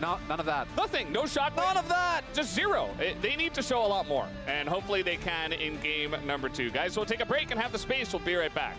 Speaker 1: No, none of that.
Speaker 2: Nothing. No shot.
Speaker 1: None of that.
Speaker 2: Just zero. They need to show a lot more, and hopefully they can in game number 2. Guys, we'll take a break and have the space. We'll be right back.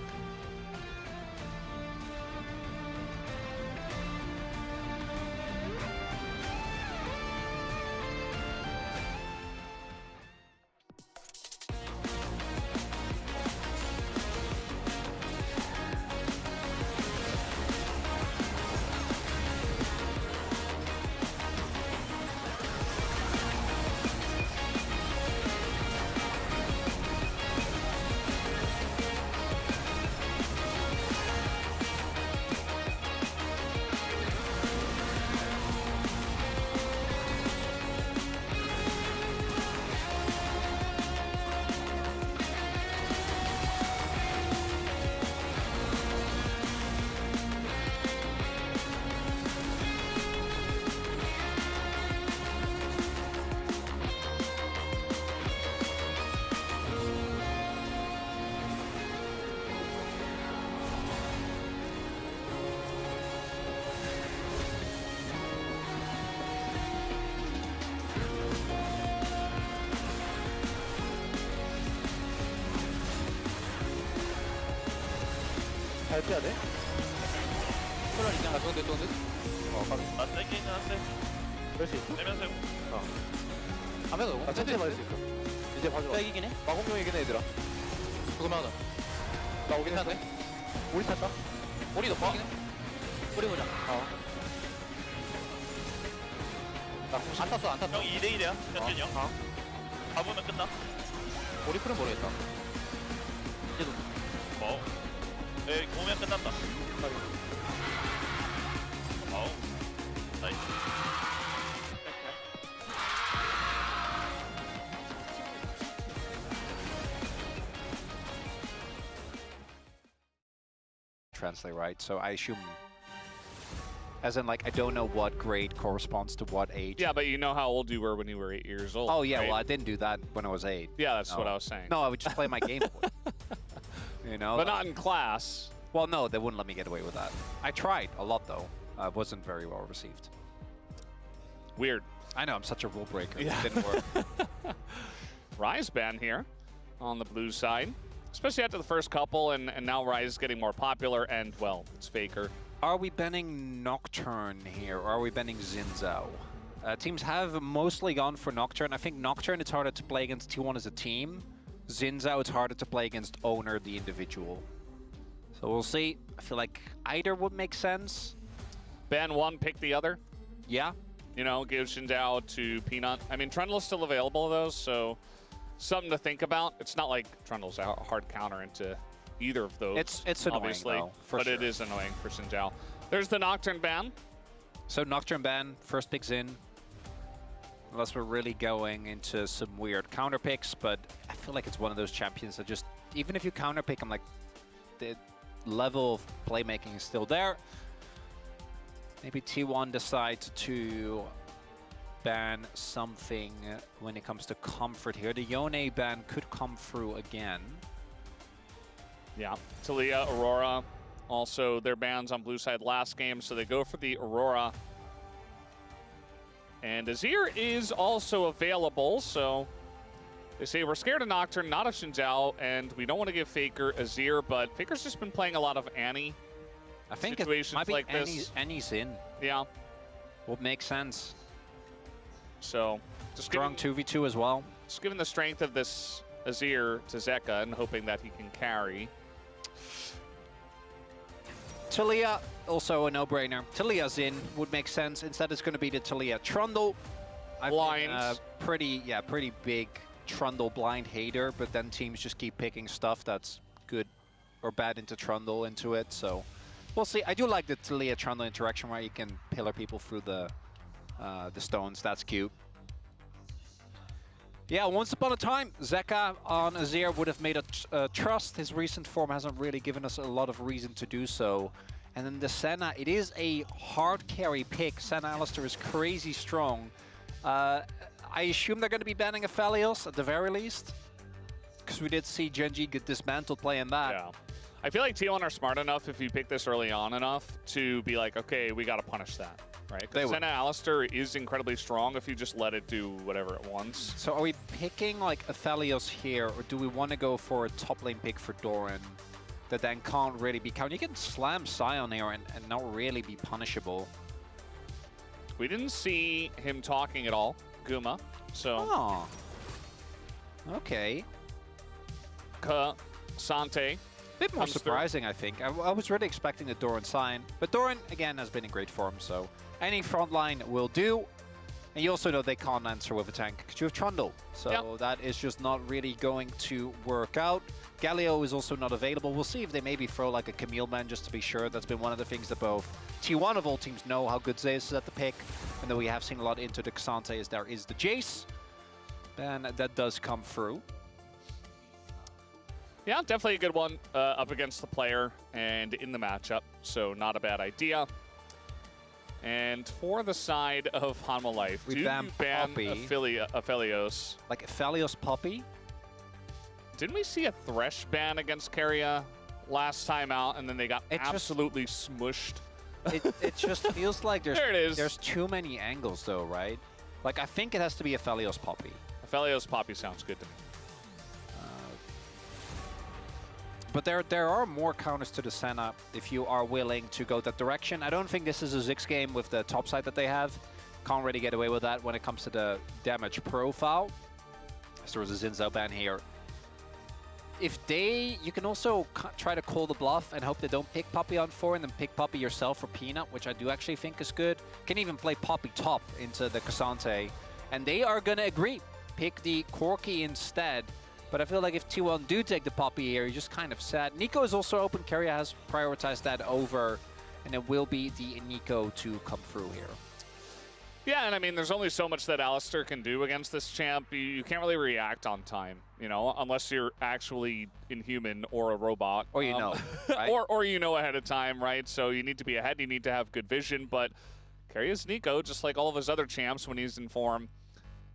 Speaker 3: 발표해야 돼? 소련 있잖아. 또 근데?
Speaker 4: 나 세긴 한데
Speaker 3: 그럴 수 있어?
Speaker 4: 내면서
Speaker 3: 하면 오고. 나 천천히 맞을 수 있어. 이제 봐줘. 빼기긴 해? 마공룡이긴 해, 얘들아. 그거만 하자. 나 오긴 했네. 우리 탔다. 우리 높아? 우리 보자. 안 탔어 안 탔어.
Speaker 4: 형 2대1이야 현준이 형. 잡으면 끝나.
Speaker 3: 오리플은 모르겠다.
Speaker 4: 어. 에 오면 끝난다. 어우. 나이스.
Speaker 1: Translate, right? So I assume, as in, like, I don't know what grade corresponds to what age.
Speaker 2: Yeah, but you know how old you were when you were 8 years old.
Speaker 1: Oh yeah,
Speaker 2: right?
Speaker 1: well I didn't do that when I was 8.
Speaker 2: Yeah, that's what
Speaker 1: No.
Speaker 2: I was saying.
Speaker 1: No, I would just play my Game Boy. You know.
Speaker 2: But not in class.
Speaker 1: Well, no, they wouldn't let me get away with that. I tried a lot though. I wasn't very well received.
Speaker 2: Weird.
Speaker 1: I know, I'm such a rule breaker.
Speaker 2: Yeah.
Speaker 1: It didn't work.
Speaker 2: Rise ban here on the blue side. Especially after the first couple, and now Rise is getting more popular, and, well, it's Faker.
Speaker 1: Are we banning Nocturne here, or are we banning Xin Zhao? Teams have mostly gone for Nocturne. I think Nocturne, it's harder to play against T1 as a team. Xin Zhao, it's harder to play against Owner, the individual. So we'll see. I feel like either would make sense.
Speaker 2: Ban one, pick the other.
Speaker 1: Yeah.
Speaker 2: You know, give Xinjiao to Peanut. I mean, Trundle's still available, though, so something to think about. It's not like Trundle's a hard counter into either of those.
Speaker 1: It's annoying,
Speaker 2: obviously,
Speaker 1: though, for
Speaker 2: but
Speaker 1: sure.
Speaker 2: it is annoying for Xinjiao. There's the Nocturne ban.
Speaker 1: So Nocturne ban, first picks in. Unless we're really going into some weird counter picks, but I feel like it's one of those champions that just, even if you counter pick them, like, the level of playmaking is still there. Maybe T1 decides to ban something when it comes to comfort here. The Yone ban could come through again.
Speaker 2: Yeah, Talia, Aurora, also their bans on blue side last game, so they go for the Aurora. And Azir is also available, so they say we're scared of Nocturne, not of Xinjiao, and we don't want to give Faker Azir, but Faker's just been playing a lot of Annie.
Speaker 1: I think it
Speaker 2: Situations
Speaker 1: might be
Speaker 2: like this.
Speaker 1: Annie's in.
Speaker 2: Yeah,
Speaker 1: Would make sense.
Speaker 2: so just
Speaker 1: Strong
Speaker 2: giving,
Speaker 1: 2v2 as well.
Speaker 2: just giving the strength of this Azir to Zeka and hoping that he can carry.
Speaker 1: Talia, also a no-brainer. Talia's in, would make sense. Instead, it's going to be the Talia Trundle. I've been,
Speaker 2: Blind.
Speaker 1: pretty big Trundle blind hater, but then teams just keep picking stuff that's good or bad into Trundle into it, so we'll see. I do like the Talia Trundle interaction where you can pillar people through the stones. That's cute. Yeah, once upon a time, Zeka on Azir would have made a trust. His recent form hasn't really given us a lot of reason to do so. And then the Senna, it is a hard carry pick. Senna Alistair is crazy strong. I assume they're going to be banning Aphelios at the very least. Because we did see Genji get dismantled playing that.
Speaker 2: Yeah. I feel like T1 are smart enough if you pick this early on enough to be like, okay, we got to punish that, right?
Speaker 1: They
Speaker 2: Because
Speaker 1: would.
Speaker 2: Senna Alistair is incredibly strong if you just let it do whatever it wants.
Speaker 1: So are we picking like Aphelios here, or do we want to go for a top lane pick for Doran that then can't really be counted? You can slam Sion here and not really be punishable.
Speaker 2: We didn't see him talking at all, Guma, so
Speaker 1: Oh. Okay.
Speaker 2: Sante.
Speaker 1: Bit more
Speaker 2: Comes through.
Speaker 1: surprising, I think. I was really expecting the Doran sign. But Doran, again, has been in great form, so any front line will do. And you also know they can't answer with a tank because you have Trundle. So
Speaker 2: Yep.
Speaker 1: that is just not really going to work out. Galio is also not available. We'll see if they maybe throw like a Camille man just to be sure. That's been one of the things that both T1 of all teams know how good Zeus is at the pick. And though we have seen a lot into the Xante is there is the Jace. And that does come through.
Speaker 2: Yeah, definitely a good one up against the player and in the matchup, so not a bad idea. And for the side of Hanwha Life,
Speaker 1: We
Speaker 2: do you
Speaker 1: ban
Speaker 2: ban
Speaker 1: Poppy.
Speaker 2: Aphelios?
Speaker 1: Like Aphelios Poppy.
Speaker 2: Didn't we see a Thresh ban against Keria last time out, and then they got
Speaker 1: It just-
Speaker 2: absolutely smushed?
Speaker 1: It just feels like
Speaker 2: There it is.
Speaker 1: there's too many angles though, right? Like I think it has to be Aphelios Poppy.
Speaker 2: Aphelios Poppy sounds good to me.
Speaker 1: But there are more counters to the Senna if you are willing to go that direction. I don't think this is a Ziggs game with the top side that they have. Can't really get away with that when it comes to the damage profile. So there was a Xin Zhao ban here. you can also try to call the bluff and hope they don't pick Poppy on 4 and then pick Poppy yourself for Peanut, which I do actually think is good. Can even play Poppy top into the Cassante, and they are gonna agree. Pick the Corki instead. But I feel like if T1 do take the Poppy here, you're just kind of sad. Nico is also open. Keria has prioritized that over, and it will be the Nico to come through here.
Speaker 2: Yeah, and I mean, there's only so much that Alistair can do against this champ. You can't really react on time, you know, unless you're actually inhuman or a robot.
Speaker 1: Or you know, right?
Speaker 2: or you know ahead of time, right? So you need to be ahead, you need to have good vision, but Keria's Nico, just like all of his other champs when he's in form,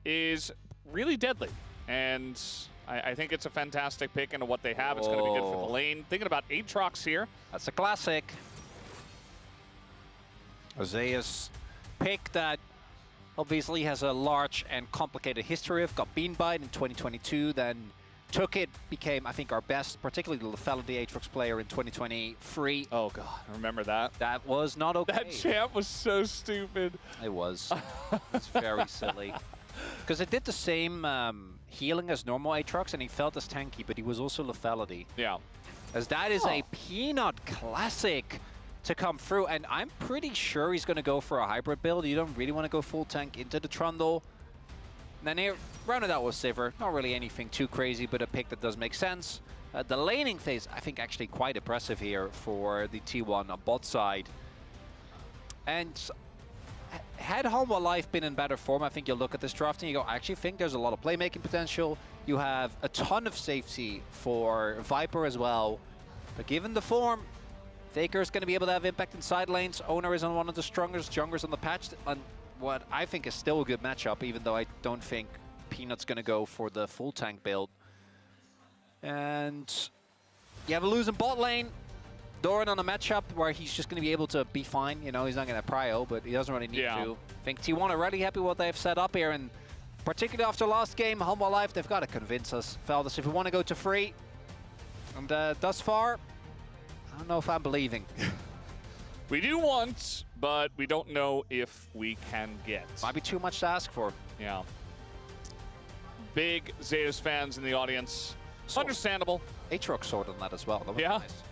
Speaker 2: is really deadly. And I think it's a fantastic pick into what they have. It's going to be good for the lane. Thinking about Aatrox here.
Speaker 1: That's a classic. Osea's pick that obviously has a large and complicated history of, got beanbite in 2022, then took it, became, I think, our best, particularly the lethality Aatrox player in 2023.
Speaker 2: Oh, God, I remember that.
Speaker 1: That was not okay.
Speaker 2: That champ was so stupid.
Speaker 1: It was. It's very silly. Because it did the same healing as normal Aatrox, and he felt as tanky, but he was also lethality.
Speaker 2: Yeah.
Speaker 1: As that is a Peanut classic to come through, and I'm pretty sure he's going to go for a hybrid build. You don't really want to go full tank into the Trundle. And then he rounded out with Sivir. Not really anything too crazy, but a pick that does make sense. The laning phase, I think, actually quite impressive here for the T1 bot side. And had Homewell Life been in better form, I think you'll look at this draft and you go, I actually think there's a lot of playmaking potential. You have a ton of safety for Viper as well. But given the form, Faker is going to be able to have impact in side lanes. Owner is on one of the strongest junglers on the patch. And what I think is still a good matchup, even though I don't think Peanut's going to go for the full tank build. And you have a losing bot lane. Doran on a matchup where he's just going to be able to be fine. You know, he's not going to prio, but he doesn't really need to. I think T1 are really happy with what they've set up here. And particularly after last game, Humble Life, they've got to convince us, Feldas, if we want to go to free. And thus far, I don't know if I'm believing.
Speaker 2: We do want, but we don't know if we can get.
Speaker 1: Might be too much to ask for.
Speaker 2: Yeah. Big Zeus fans in the audience.
Speaker 1: So,
Speaker 2: understandable.
Speaker 1: Aatrox sword on that as well. That was
Speaker 2: yeah.
Speaker 1: Nice.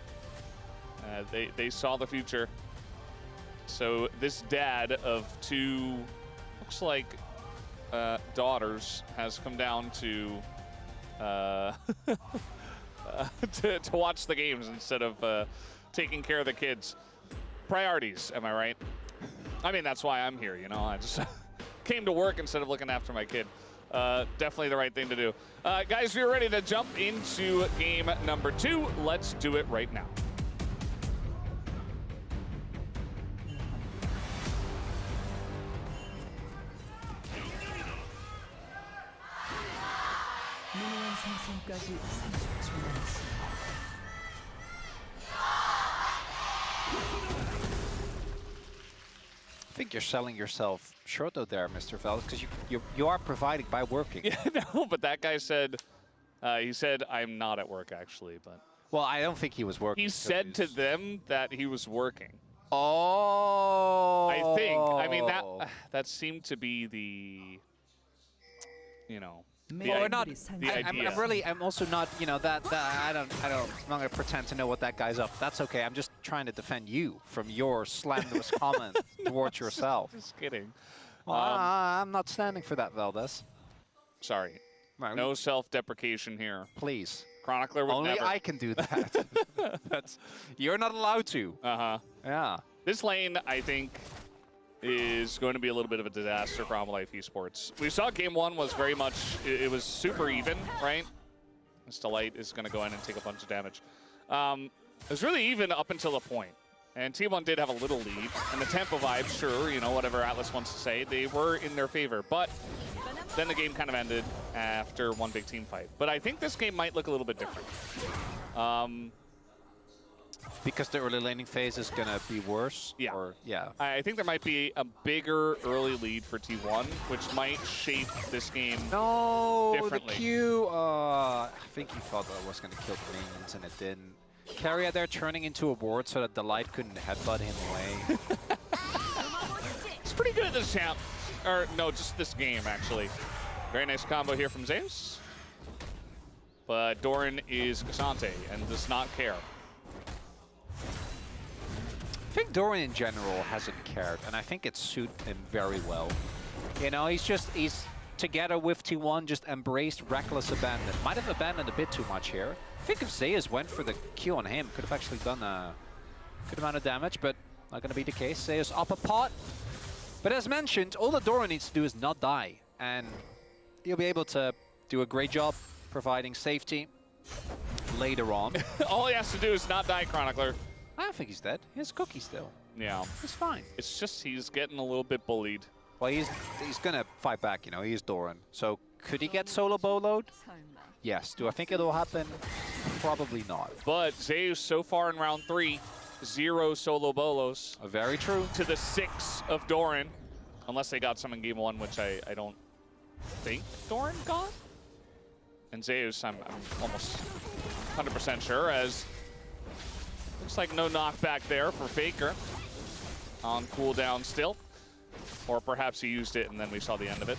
Speaker 2: They saw the future. So this dad of two, looks like daughters, has come down to to watch the games instead of taking care of the kids. Priorities, am I right? I mean, that's why I'm here, you know. I just came to work instead of looking after my kid. Definitely the right thing to do. Guys, we're ready to jump into game number 2. Let's do it right now.
Speaker 5: 생성까지 30초 남았습니다.
Speaker 1: I think you're selling yourself short though there, Mr. Feldas, because you are providing by working.
Speaker 2: Yeah, no, but that guy said, he said, I'm not at work actually, but.
Speaker 1: Well, I don't think he was working.
Speaker 2: He said to them that he was working.
Speaker 1: Oh.
Speaker 2: I think. I mean, that seemed to be the, you know.
Speaker 1: Well, not. I'm also not. You know that. I'm not gonna pretend to know what that guy's up. That's okay. I'm just trying to defend you from your slanderous comment towards yourself.
Speaker 2: Just kidding.
Speaker 1: Well, I'm not standing for that, Valdez.
Speaker 2: Sorry.
Speaker 1: Right.
Speaker 2: No self-deprecation here.
Speaker 1: Please.
Speaker 2: Chronicler would
Speaker 1: Only
Speaker 2: never.
Speaker 1: I can do that. You're not allowed to.
Speaker 2: Uh-huh.
Speaker 1: Yeah.
Speaker 2: This lane, I think, is going to be a little bit of a disaster for Humble Life Esports. We saw game 1 was very much, it was super even, right? Steelite is going to go in and take a bunch of damage. It was really even up until a point. And T1 did have a little lead. And the tempo vibes, sure, you know, whatever Atlas wants to say, they were in their favor. But then the game kind of ended after one big team fight. But I think this game might look a little bit different.
Speaker 1: Because the early laning phase is going to be worse?
Speaker 2: Yeah.
Speaker 1: Or, yeah.
Speaker 2: I think there might be a bigger early lead for T1, which might shape this game differently.
Speaker 1: The Q. I think he thought that was going to kill the minions, and it didn't. Keria there turning into a ward so that the light couldn't headbutt him away.
Speaker 2: He's pretty good at this champ. Or, no, just this game, actually. Very nice combo here from Zeus. But Doran is Cassante and does not care.
Speaker 1: I think Doran in general hasn't cared, and I think it suits him very well. You know, he's together with T1 just embraced reckless abandon. Might have abandoned a bit too much here. I think if Zeus went for the Q on him, could have actually done a good amount of damage, but not going to be the case. Zeus up a pot. But as mentioned, all that Doran needs to do is not die, and he'll be able to do a great job providing safety later on.
Speaker 2: All he has to do is not die, Chronicler.
Speaker 1: I don't think he's dead. He has Cookie still.
Speaker 2: Yeah.
Speaker 1: He's fine.
Speaker 2: It's just he's getting a little bit bullied.
Speaker 1: Well, he's gonna fight back, you know, he's Doran. So could he get solo bowload? Yes. Do I think it'll happen? Probably not.
Speaker 2: But Zeus so far in round 3, 0 solo bolos.
Speaker 1: Very true.
Speaker 2: To the 6 of Doran. Unless they got some in game 1, which I don't think Doran got. And Zeus, I'm almost 100% sure, as looks like no knockback there for Faker. On cooldown still. Or perhaps he used it and then we saw the end of it.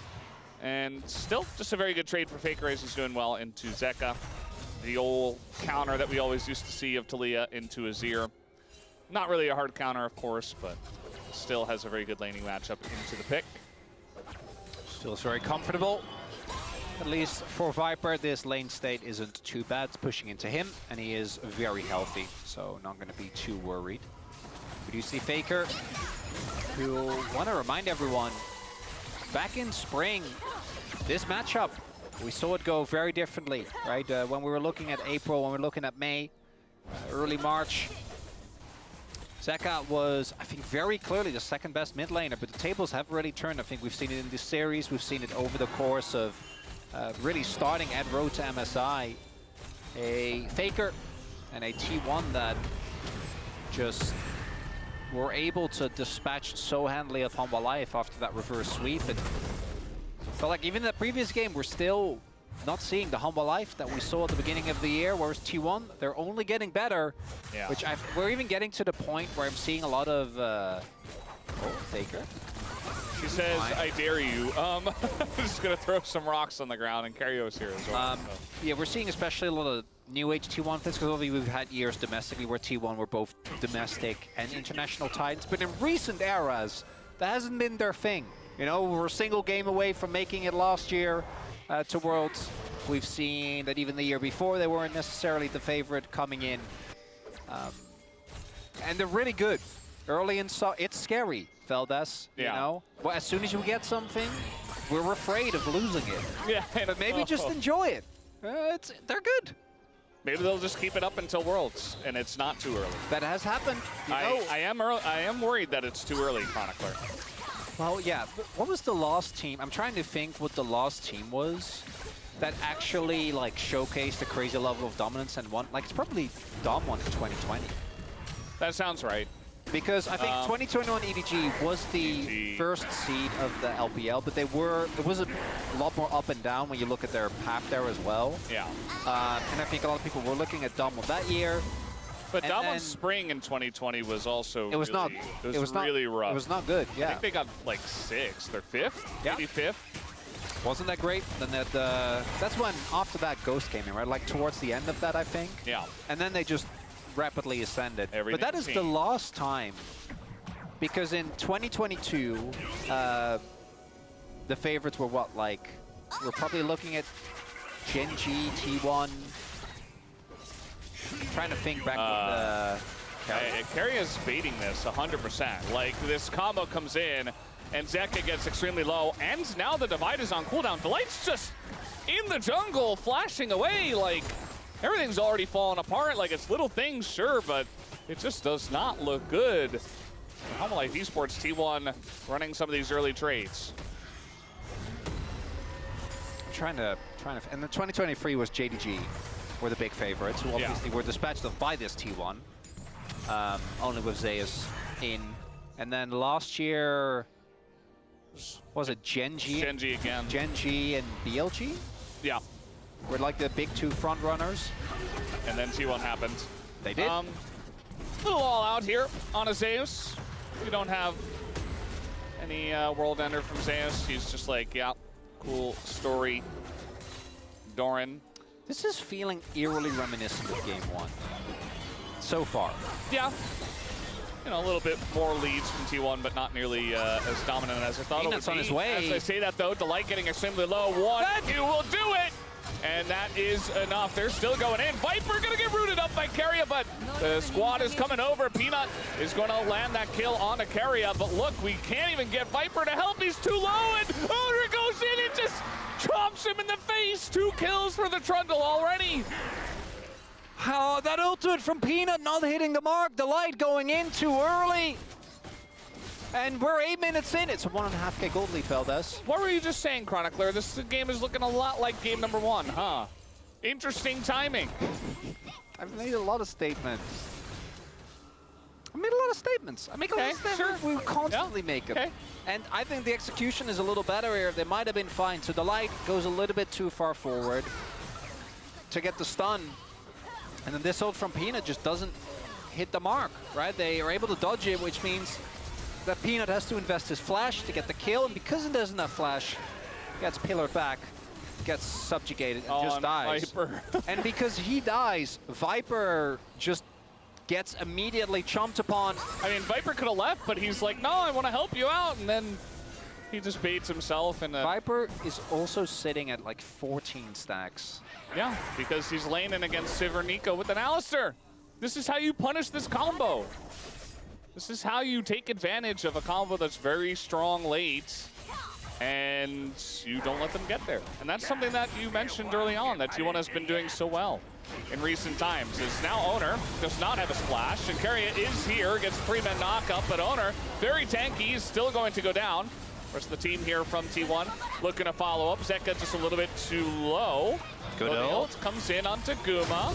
Speaker 2: And still, just a very good trade for Faker as he's doing well into Zeka. The old counter that we always used to see of Talia into Azir. Not really a hard counter, of course, but still has a very good laning matchup into the pick.
Speaker 1: Still very comfortable. At least for Viper, this lane state isn't too bad. It's pushing into him, and he is very healthy, so not going to be too worried. We do see Faker, who want to remind everyone, back in spring, this matchup, we saw it go very differently, right? When we were looking at April, when we were looking at May, early March, Zeka was, I think, very clearly the second best mid laner, but the tables have really turned. I think we've seen it in this series. We've seen it over the course of really starting at road to MSI. A Faker and a T1 that just were able to dispatch so handily of Humble Life after that reverse sweep. And felt like even in the previous game, we're still not seeing the Humble Life that we saw at the beginning of the year, whereas T1, they're only getting better.
Speaker 2: Yeah.
Speaker 1: Which we're even getting to the point where I'm seeing a lot of... oh, Faker.
Speaker 2: She says, I dare you. I'm just going to throw some rocks on the ground, and Kario's here as well.
Speaker 1: Yeah, we're seeing especially a lot of new age T1 fits, because obviously we've had years domestically where T1 were both domestic and international titans, but in recent eras, that hasn't been their thing. You know, we were a single game away from making it last year to Worlds. We've seen that even the year before, they weren't necessarily the favorite coming in. And they're really good. Early in, it's scary, Feldes, you know? Well, as soon as you get something, we're afraid of losing it.
Speaker 2: Yeah,
Speaker 1: but maybe just enjoy it. They're good.
Speaker 2: Maybe they'll just keep it up until Worlds, and it's not too early.
Speaker 1: That has happened.
Speaker 2: I am worried that it's too early, Chronicler.
Speaker 1: Well, yeah. What was the last team? I'm trying to think what the last team was that actually like showcased a crazy level of dominance and won. Like, it's probably Dom won in 2020.
Speaker 2: That sounds right.
Speaker 1: Because I think 2021 EDG was the first seed of the LPL, but it was a lot more up and down when you look at their path there as well.
Speaker 2: Yeah.
Speaker 1: And I think a lot of people were looking at Dom that year.
Speaker 2: But Damon's spring in 2020 was also
Speaker 1: it was
Speaker 2: really rough.
Speaker 1: It was not good, yeah.
Speaker 2: I think they got like 6th or 5th, maybe 5th.
Speaker 1: Wasn't that great? Then that's when, after that, Ghost came in, right? Like towards the end of that, I think.
Speaker 2: Yeah.
Speaker 1: And then they just rapidly ascended.
Speaker 2: Everything
Speaker 1: but that is the last time, because in 2022, the favorites were what, like, we're probably looking at Genji, T1. Trying to think back with
Speaker 2: Carry is baiting this 100%. Like, this combo comes in, and Zeka gets extremely low, and now the Divide is on cooldown. Delight's just in the jungle, flashing away, like, everything's already falling apart. Like, it's little things, sure, but it just does not look good. Humble Life Esports T1 running some of these early trades.
Speaker 1: I'm trying to, and the 2023 was JDG were the big favorites, who obviously were dispatched of by this T1, only with Zeus in. And then last year, was it Genji?
Speaker 2: Genji again.
Speaker 1: Genji and BLG?
Speaker 2: Yeah.
Speaker 1: Were like the big two front runners.
Speaker 2: And then T1 happened.
Speaker 1: They did.
Speaker 2: Little all out here on a Zeus. We don't have any world ender from Zeus. He's just like, yeah, cool story. Doran.
Speaker 1: This is feeling eerily reminiscent of Game 1 so far.
Speaker 2: Yeah. You know, a little bit more leads from T1, but not nearly as dominant as I thought it would be.
Speaker 1: On his way.
Speaker 2: As I say that, though, Delight getting extremely low. One, two will do it! And that is enough. They're still going in. Viper gonna get rooted up by Carrier, but the squad is coming over. Peanut is gonna land that kill on Carrier, but look, we can't even get Viper to help. He's too low, and Owner goes in and just chomps him in the face. 2 kills for the Trundle already.
Speaker 1: Oh, that ultimate from Peanut not hitting the mark. Delight going in too early. And we're 8 minutes in. It's a 1.5K gold lead, Valdez.
Speaker 2: What were you just saying, Chronicler? This game is looking a lot like game number 1, huh? Interesting timing.
Speaker 1: I've made a lot of statements. I make a lot of statements.
Speaker 2: Sure.
Speaker 1: We constantly make them.
Speaker 2: Okay.
Speaker 1: And I think the execution is a little better here. They might have been fine. So Delight goes a little bit too far forward to get the stun. And then this ult from Peanut just doesn't hit the mark, right? They are able to dodge it, which means that Peanut has to invest his flash to get the kill, and because he doesn't have flash, gets pillared back, gets subjugated, and just dies.
Speaker 2: Viper.
Speaker 1: And because he dies, Viper just gets immediately chomped upon.
Speaker 2: I mean, Viper could have left, but he's like, no, I want to help you out, and then he just baits himself. And
Speaker 1: Viper is also sitting at like 14 stacks.
Speaker 2: yeah, because he's laning against Sivir Nico with an Alistar. This is how you punish this combo. This is how you take advantage of a combo that's very strong late, and you don't let them get there. And that's something that you mentioned early on that T1 has been doing so well in recent times. Is now Owner does not have a splash, and Carrier is here, gets 3-man knockup, but Owner, very tanky, is still going to go down. Rest of the team here from T1 looking to follow up. Zeka just a little bit too low.
Speaker 3: Good ult.
Speaker 2: Comes in onto Guma.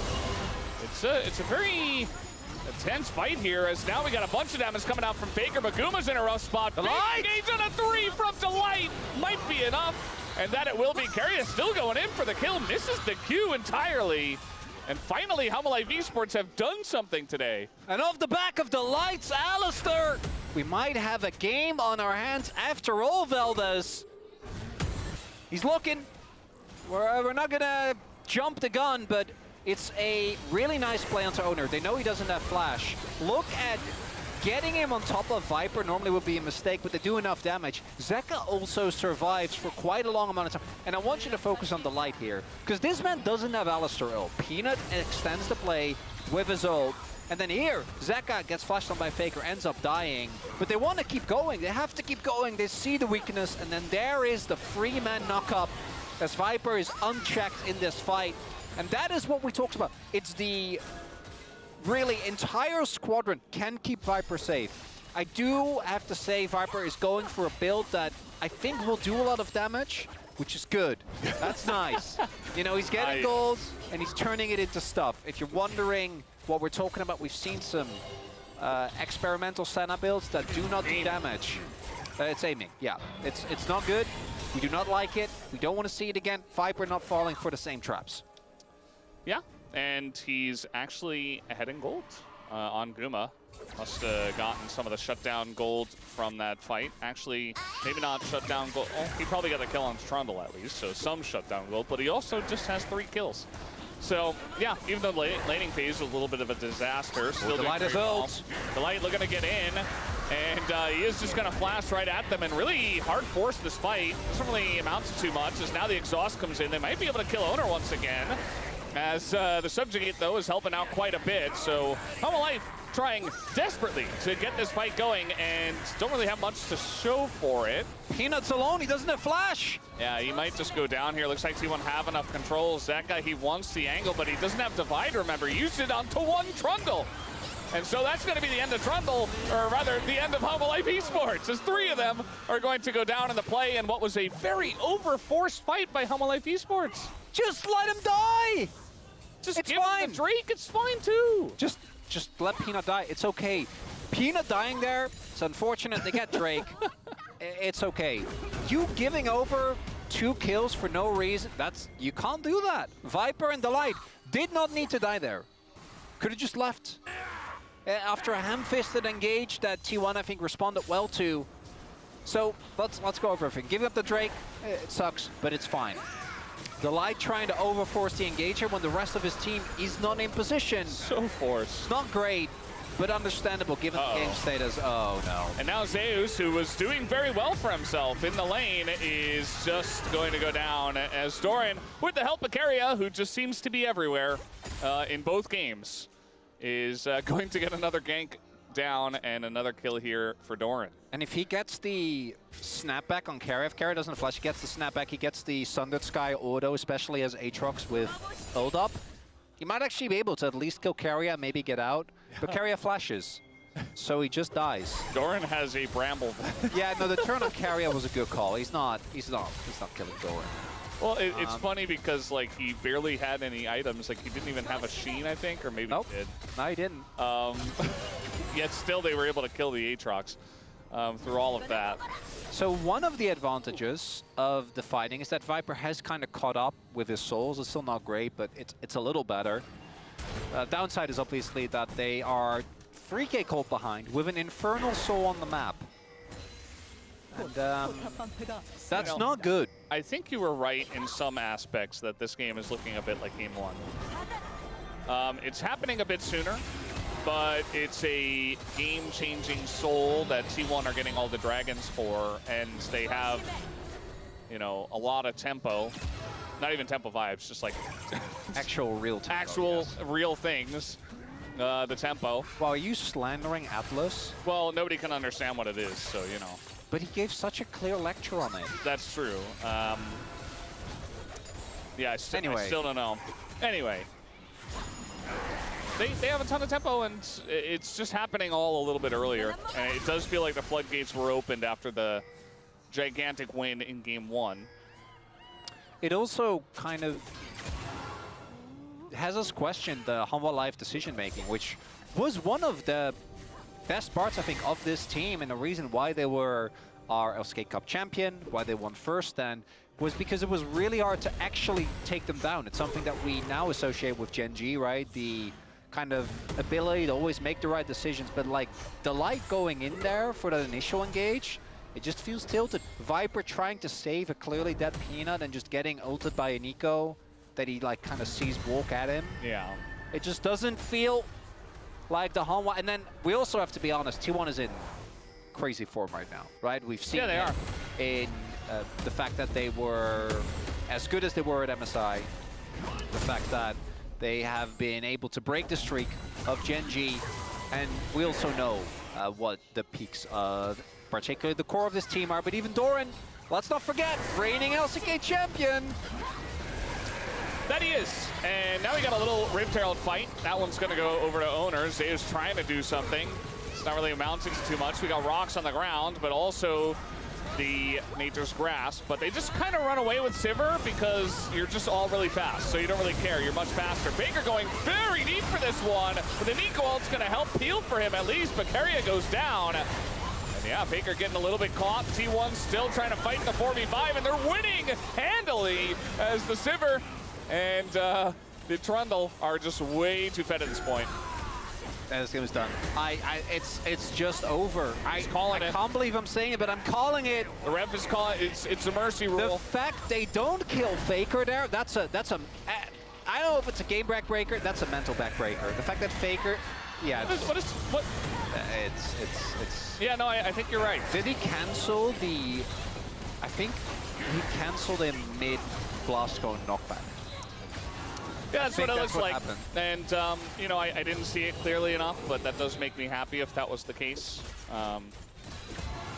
Speaker 2: It's a very intense fight here, as now we got a bunch of damage coming out from Faker, but Guma's in a rough spot. Delight! Engage on a 3 from Delight! Might be enough, and that it will be. Carrier still going in for the kill, misses the Q entirely. And finally, Humble Esports have done something today.
Speaker 1: And off the back of Delight's Alistar, we might have a game on our hands after all, Valdez. He's looking. We're not gonna jump the gun, but it's a really nice play onto Owner. They know he doesn't have flash. Look at getting him on top of Viper. Normally would be a mistake, but they do enough damage. Zeka also survives for quite a long amount of time. And I want you to focus on Delight here, because this man doesn't have Alistar ult. Peanut extends the play with his ult. And then here, Zeka gets flashed on by Faker, ends up dying. But they want to keep going. They have to keep going. They see the weakness. And then there is the 3-man knockup as Viper is unchecked in this fight. And that is what we talked about. It's the really entire squadron can keep Viper safe. I do have to say Viper is going for a build that I think will do a lot of damage, which is good. That's nice. You know, he's getting gold and he's turning it into stuff. If you're wondering what we're talking about, we've seen some experimental Senna builds that do not do damage. It's aiming, yeah. It's not good. We do not like it. We don't want to see it again. Viper not falling for the same traps.
Speaker 2: Yeah, and he's actually ahead in gold on Guma. Must have gotten some of the shutdown gold from that fight. Actually, maybe not shutdown gold. Oh, he probably got the kill on Trundle at least, so some shutdown gold, but he also just has 3 kills. So, yeah, even though laning phase was a little bit of a disaster, still doing very well. Delight looking to get in, and he is just going to flash right at them and really hard force this fight. Doesn't really amount to too much, as now the exhaust comes in. They might be able to kill Owner once again, as the subjugate, though, is helping out quite a bit. So, Humble Life trying desperately to get this fight going, and don't really have much to show for it.
Speaker 1: Peanut's alone, he doesn't have flash.
Speaker 2: Yeah, he might just go down here. Looks like T1 have enough controls. That guy, he wants the angle, but he doesn't have Divide, remember. He used it onto one Trundle. And so that's going to be the end of Trundle, or rather, the end of Humble Life Esports, as 3 of them are going to go down in the play in what was a very over-forced fight by Humble Life Esports.
Speaker 1: Just let him die!
Speaker 2: Just
Speaker 1: it's
Speaker 2: give
Speaker 1: fine.
Speaker 2: him the Drake, it's fine too.
Speaker 1: Just let Peanut die. It's okay. Peanut dying there, it's unfortunate they get Drake. It's okay. You giving over 2 kills for no reason, you can't do that. Viper and Delight did not need to die there. Could have just left. After a ham-fisted engage that T1, I think, responded well to. So let's go over everything. Giving up the Drake, it sucks, but it's fine. The Light trying to overforce the engager when the rest of his team is not in position.
Speaker 2: So forced.
Speaker 1: Not great, but understandable given the game status. Oh no.
Speaker 2: And now Zeus, who was doing very well for himself in the lane, is just going to go down as Doran, with the help of Keria, who just seems to be everywhere in both games, is going to get another gank down and another kill here for Doran.
Speaker 1: And if he gets the snapback on Keria, if Keria doesn't flash, he gets the snapback, he gets the Sundered Sky auto, especially as Aatrox with ult up, he might actually be able to at least kill Keria, maybe get out. But Keria flashes, so he just dies.
Speaker 2: Doran has a bramble.
Speaker 1: Yeah, no, the turn on Keria was a good call. He's not killing Doran.
Speaker 2: Well, it's funny because like he barely had any items. Like he didn't even have a sheen, I think, or maybe
Speaker 1: Nope.
Speaker 2: he did.
Speaker 1: No, he didn't.
Speaker 2: Yet still they were able to kill the Aatrox through all of that.
Speaker 1: So one of the advantages of the fighting is that Viper has kind of caught up with his souls. It's still not great, but it's a little better. Downside is obviously that they are 3k cold behind with an Infernal Soul on the map. And that's not good.
Speaker 2: I think you were right in some aspects that this game is looking a bit like Game 1. It's happening a bit sooner, but it's a game-changing soul that T1 are getting all the dragons for, and they have, you know, a lot of tempo. Not even tempo vibes, just like
Speaker 1: Actual real tempo.
Speaker 2: actual real things. The tempo.
Speaker 1: Wow, are you slandering Atlas?
Speaker 2: Well, nobody can understand what it is, so you know.
Speaker 1: But he gave such a clear lecture on it.
Speaker 2: That's true. Yeah, I
Speaker 1: Anyway.
Speaker 2: still don't know. Anyway. They have a ton of tempo, and it's just happening all a little bit earlier. And it does feel like the floodgates were opened after the gigantic win in Game 1.
Speaker 1: It also kind of has us question the Hanwha Live decision-making, which was one of the best parts, I think, of this team, and the reason why they were our LCK Cup champion, why they won first, and was because it was really hard to actually take them down. It's something that we now associate with Gen G, right? The kind of ability to always make the right decisions, but like the Light going in there for that initial engage, it just feels tilted. Viper trying to save a clearly dead Peanut and just getting ulted by an eco that he like kind of sees walk at him.
Speaker 2: Yeah.
Speaker 1: It just doesn't feel like the Hanwha. And then we also have to be honest, T1 is in crazy form right now, right? We've seen
Speaker 2: they are.
Speaker 1: In the fact that they were as good as they were at MSI, the fact that they have been able to break the streak of Gen G, and we also know what the peaks of particularly the core of this team are, but even Doran, let's not forget, reigning LCK champion.
Speaker 2: That he is. And now we got a little Rift Herald fight. That one's going to go over to Owners. Zeus trying to do something. It's not really amounting to too much. We got rocks on the ground, but also the Nature's Grasp. But they just kind of run away with Sivir because you're just all really fast, so you don't really care. You're much faster. Faker going very deep for this one. But the Nico ult's going to help peel for him at least, but Keria goes down. And yeah, Faker getting a little bit caught. T1 still trying to fight in the 4v5, and they're winning handily as the Sivir and the Trundle are just way too fed at this point.
Speaker 1: This game is done. It's just over.
Speaker 2: He's calling it.
Speaker 1: I can't believe I'm saying it, but I'm calling it.
Speaker 2: The ref is calling it's a mercy rule.
Speaker 1: The fact they don't kill Faker there, that's a I don't know if it's a game backbreaker, that's a mental backbreaker. The fact that Faker, yeah.
Speaker 2: What?
Speaker 1: It's
Speaker 2: Yeah, no, I think you're right.
Speaker 1: Did he cancel the, I think he canceled a mid blast cone knockback.
Speaker 2: Yeah, that's what it looks like.
Speaker 1: Happened.
Speaker 2: And, you know, I didn't see it clearly enough, but that does make me happy if that was the case.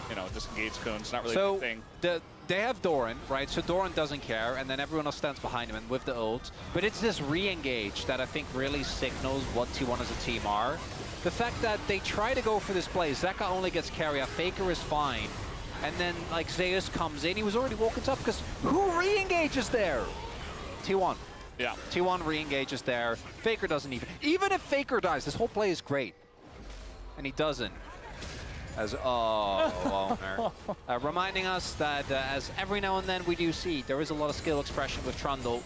Speaker 2: You know, disengage cone's not really a good thing.
Speaker 1: They have Doran, right? So Doran doesn't care, and then everyone else stands behind him and with the ult. But it's this re-engage that I think really signals what T1 as a team are. The fact that they try to go for this play, Zeka only gets Keria, Faker is fine. And then, like, Zeus comes in, he was already walking up, because who re-engages there? T1.
Speaker 2: Yeah.
Speaker 1: T1 re-engages there. Faker doesn't even if Faker dies, this whole play is great. And he doesn't. As, Owner. Reminding us that as every now and then we do see, there is a lot of skill expression with Trundle.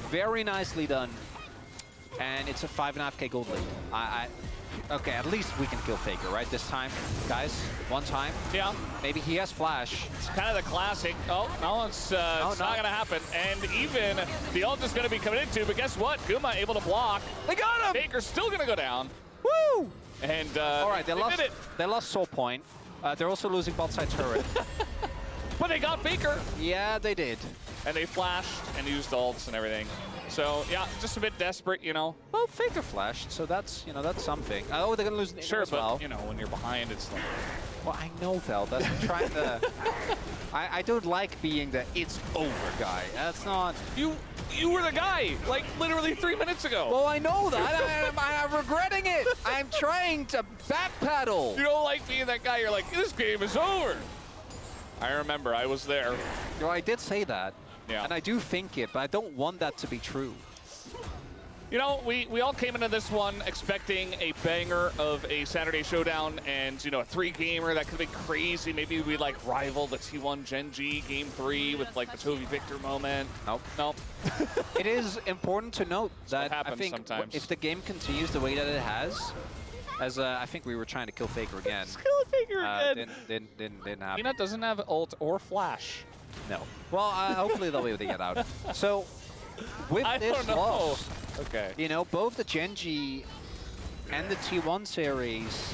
Speaker 1: Very nicely done. And it's a 5.5k gold lead. Okay, at least we can kill Faker, right? This time, guys. One time.
Speaker 2: Yeah.
Speaker 1: Maybe he has flash.
Speaker 2: It's kind of the classic. Oh, no, it's not going to happen. And even the ult is going to be coming into, but guess what? Guma able to block.
Speaker 1: They got him!
Speaker 2: Faker's still going to go down.
Speaker 1: Woo!
Speaker 2: And
Speaker 1: All right, they lost.
Speaker 2: did it.
Speaker 1: They lost Soul Point. They're also losing bot side turret.
Speaker 2: But they got Faker.
Speaker 1: Yeah, they did.
Speaker 2: And they flashed and used ults and everything. So, yeah, just a bit desperate, you know.
Speaker 1: Well, Faker flashed, so that's, you know, that's something. Oh, they're gonna lose
Speaker 2: Sure,
Speaker 1: as
Speaker 2: but,
Speaker 1: well.
Speaker 2: you know, when you're behind, it's like...
Speaker 1: Well, I know, Vel. That's trying to... I don't like being the it's over guy. That's not...
Speaker 2: You were the guy, like, literally 3 minutes ago.
Speaker 1: Well, I know that. I'm regretting it. I'm trying to backpedal.
Speaker 2: You don't like being that guy. You're like, this game is over. I remember. I was there.
Speaker 1: You know, I did say that.
Speaker 2: Yeah.
Speaker 1: And I do think it, but I don't want that to be true.
Speaker 2: You know, we all came into this one expecting a banger of a Saturday showdown and, you know, a 3-gamer that could be crazy. Maybe we like rival the T1 Gen G Game 3 with like the Toby Victor moment.
Speaker 1: Nope.
Speaker 2: Nope.
Speaker 1: It is important to note that I think
Speaker 2: sometimes.
Speaker 1: if the game continues the way that it has, as I think we were trying to kill Faker again.
Speaker 2: Kill Faker again.
Speaker 1: Didn't happen.
Speaker 2: Peanut doesn't have ult or flash.
Speaker 1: No. Well, hopefully they'll be able to get out. So, with
Speaker 2: I
Speaker 1: this
Speaker 2: don't know.
Speaker 1: loss,
Speaker 2: Okay.
Speaker 1: you know, both the Gen G and the T1 series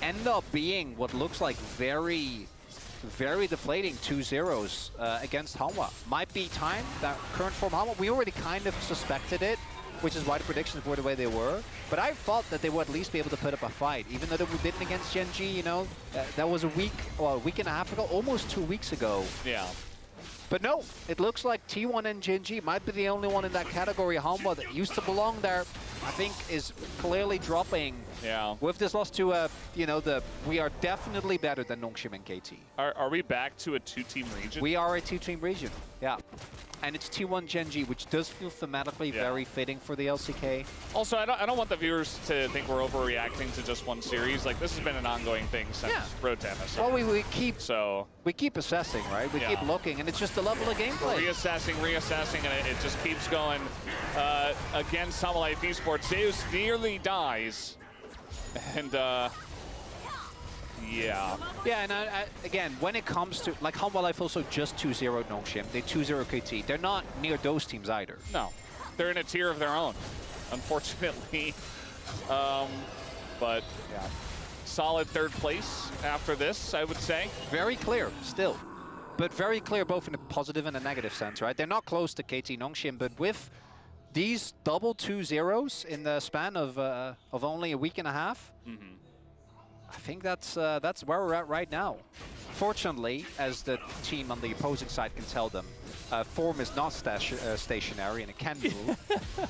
Speaker 1: end up being what looks like very, very deflating 2-0s against Hanwha. Might be time that current form Hanwha, we already kind of suspected it, which is why the predictions were the way they were. But I thought that they would at least be able to put up a fight, even though they didn't against Gen G, you know. That was a week and a half ago, almost 2 weeks ago.
Speaker 2: Yeah.
Speaker 1: But no, it looks like T1 and Gen G might be the only one in that category. Hanwha that used to belong there, I think, is clearly dropping.
Speaker 2: Yeah.
Speaker 1: With this loss to, you know, we are definitely better than Nongshim and KT.
Speaker 2: Are we back to a 2-team region?
Speaker 1: We are a 2-team region, yeah. And it's T1 Gen G, which does feel thematically very fitting for the LCK.
Speaker 2: Also, I don't want the viewers to think we're overreacting to just one series. Like, this has been an ongoing thing since Pro Tennis.
Speaker 1: Well, we keep assessing, right? We keep looking, and it's just the level of gameplay.
Speaker 2: Reassessing, and it just keeps going. Against Summer Life Esports, Zeus nearly dies. And, yeah.
Speaker 1: Yeah, and again, when it comes to, like, Hanwha Life also just 2-0 Nongshim, they 2-0 KT. They're not near those teams either.
Speaker 2: No, they're in a tier of their own, unfortunately. But, yeah, solid third place after this, I would say.
Speaker 1: Very clear, still. But very clear both in a positive and a negative sense, right? They're not close to KT Nongshim, but with these double 2-0s in the span of only a week and a half, I think that's where we're at right now. Fortunately, as the team on the opposing side can tell them, form is not stationary, and it can move,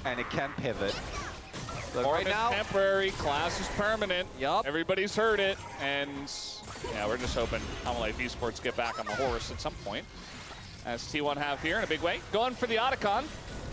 Speaker 1: and it can pivot. But
Speaker 2: Form
Speaker 1: right
Speaker 2: is
Speaker 1: now,
Speaker 2: temporary, class is permanent.
Speaker 1: Yup.
Speaker 2: Everybody's heard it, and yeah, we're just hoping Summer Life Esports get back on the horse at some point. As T1 have here in a big way. Going for the Otacon.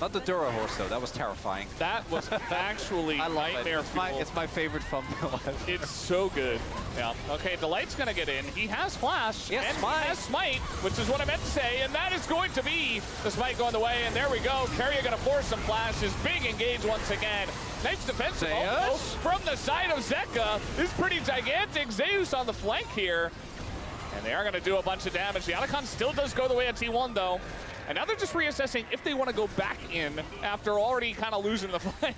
Speaker 1: not the Dura horse though. That was terrifying.
Speaker 2: That was actually
Speaker 1: I love
Speaker 2: nightmare
Speaker 1: it.
Speaker 2: fuel.
Speaker 1: It's my favorite thumbnail ever.
Speaker 2: It's so good. Yeah. Okay, Delight's gonna get in. He has Flash.
Speaker 1: Yes,
Speaker 2: and
Speaker 1: Smite.
Speaker 2: he has Smite, which is what I meant to say, and that is going to be the Smite going the way, and there we go. Carrier gonna force some flashes. Big engage once again. Nice defensive
Speaker 1: Zeus.
Speaker 2: from the side of Zeka. This is pretty gigantic. Zeus on the flank here. And they are gonna do a bunch of damage. The Otacon still does go the way of T1 though. And now they're just reassessing if they want to go back in after already kind of losing the fight.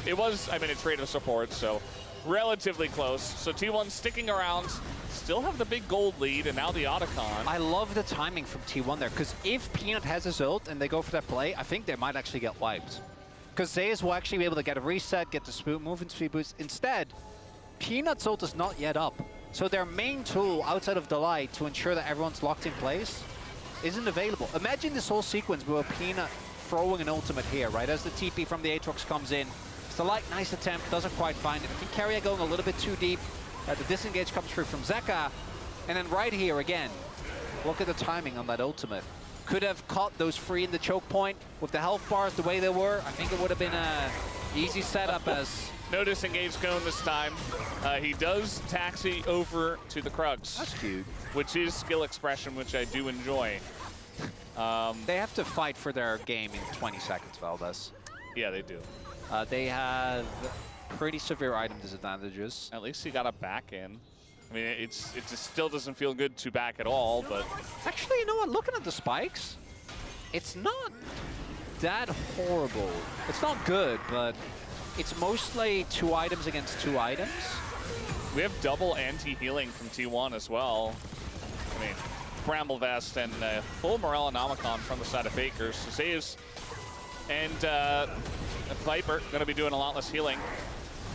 Speaker 2: It was, I mean, a trade of support, so relatively close. So T1 sticking around, still have the big gold lead, and now the Otacon.
Speaker 1: I love the timing from T1 there, because if Peanut has his ult and they go for that play, I think they might actually get wiped. Because Zeus will actually be able to get a reset, get the movement speed boost. Instead, Peanut's ult is not yet up. So their main tool outside of Delight to ensure that everyone's locked in place isn't available. Imagine this whole sequence with Peanut throwing an ultimate here, right? As the TP from the Aatrox comes in. Delight, nice attempt, doesn't quite find it. I think Carrier going a little bit too deep. The disengage comes through from Zeka. And then right here again, look at the timing on that ultimate. Could have caught those three in the choke point with the health bars the way they were. I think it would have been a easy setup as...
Speaker 2: No disengage cone this time. He does taxi over to the Krugs.
Speaker 1: That's cute.
Speaker 2: Which is skill expression, which I do enjoy.
Speaker 1: They have to fight for their game in 20 seconds, Valdez.
Speaker 2: Yeah, they do.
Speaker 1: They have pretty severe item disadvantages.
Speaker 2: At least he got a back in. I mean, it just still doesn't feel good to back at all, but...
Speaker 1: Actually, you know what? Looking at the spikes, it's not that horrible. It's not good, but it's mostly 2 items against 2 items.
Speaker 2: We have double anti-healing from T1 as well. I mean, Bramble Vest and full Morellonomicon from the side of Faker. So Zeus and Viper going to be doing a lot less healing.